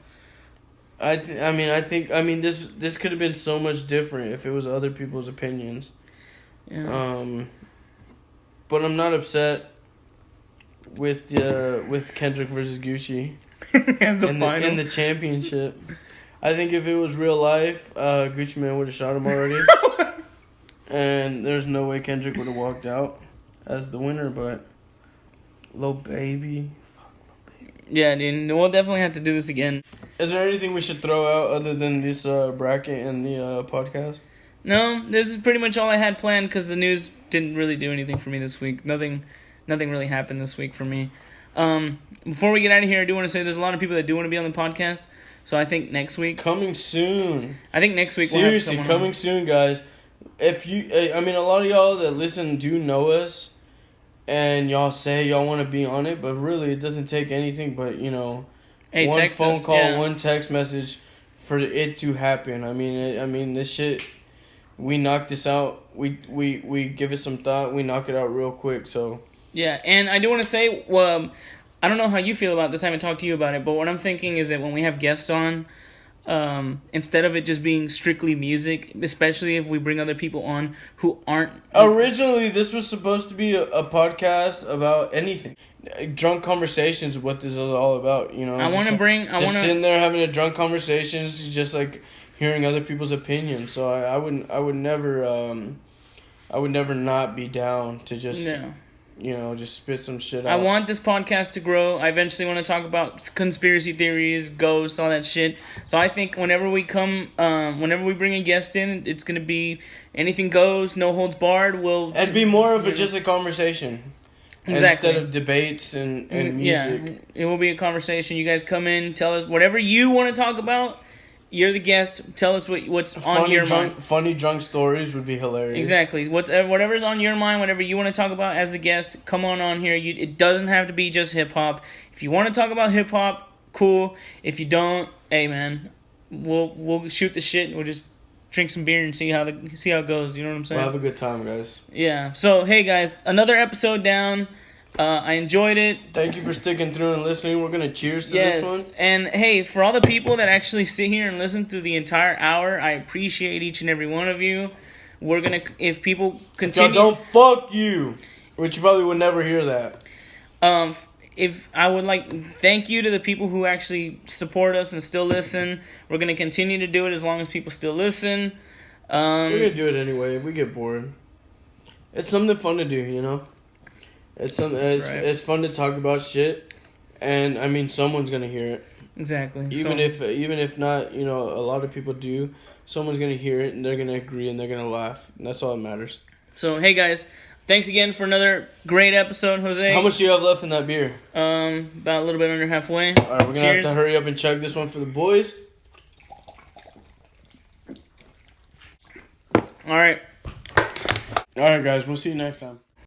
I mean, this could have been so much different if it was other people's opinions. Yeah. But I'm not upset with Kendrick versus Gucci As the final. in the championship. I think if it was real life, Gucci Man would have shot him already. And there's no way Kendrick would have walked out as the winner, but Lil Baby. Yeah, dude. We'll definitely have to do this again. Is there anything we should throw out other than this bracket and the podcast? No, this is pretty much all I had planned because the news didn't really do anything for me this week. Nothing really happened this week for me. Before we get out of here, I do want to say there's a lot of people that do want to be on the podcast. So I think next week. Coming soon. I think next week Seriously, we'll have coming soon, guys. If you, a lot of y'all that listen do know us, and y'all say y'all want to be on it, but really it doesn't take anything but, one phone us, call, yeah. one text message for it to happen. I mean this shit, we knock this out. We give it some thought. We knock it out real quick. So yeah, and I do want to say, I don't know how you feel about this. I haven't talked to you about it, but what I'm thinking is that when we have guests on, instead of it just being strictly music, especially if we bring other people on who aren't... Originally, this was supposed to be a podcast about anything. Drunk conversations is what this is all about, sitting there having a drunk conversations, just like hearing other people's opinions. So I would never not be down to just... Yeah. Just spit some shit out. I want this podcast to grow. I eventually want to talk about conspiracy theories, ghosts, all that shit. So I think whenever we bring a guest in, it's going to be anything goes, no holds barred. It'd be more of just a conversation. Exactly. Instead of debates and music. Yeah, it will be a conversation. You guys come in, tell us whatever you want to talk about. You're the guest. Tell us what's on your mind. Funny drunk stories would be hilarious. Exactly. Whatever's on your mind, whatever you want to talk about as the guest, come on here. It doesn't have to be just hip hop. If you want to talk about hip hop, cool. If you don't, hey man, we'll shoot the shit. We'll just drink some beer and see how it goes. You know what I'm saying? We'll have a good time, guys. Yeah. So hey guys, another episode down. I enjoyed it. Thank you for sticking through and listening. We're going to cheers to this one. And hey, for all the people that actually sit here and listen through the entire hour, I appreciate each and every one of you. We're going to, if people continue... Don't fuck you. Which you probably would never hear that. If I would thank you to the people who actually support us and still listen. We're going to continue to do it as long as people still listen. We're going to do it anyway if we get bored. It's something fun to do, It's something. It's fun to talk about shit, and I mean someone's gonna hear it. Exactly. Even if not, a lot of people do. Someone's gonna hear it and they're gonna agree and they're gonna laugh. And that's all that matters. So hey guys, thanks again for another great episode, Jose. How much do you have left in that beer? About a little bit under halfway. All right, we're gonna have to hurry up and chug this one for the boys. All right, guys. We'll see you next time.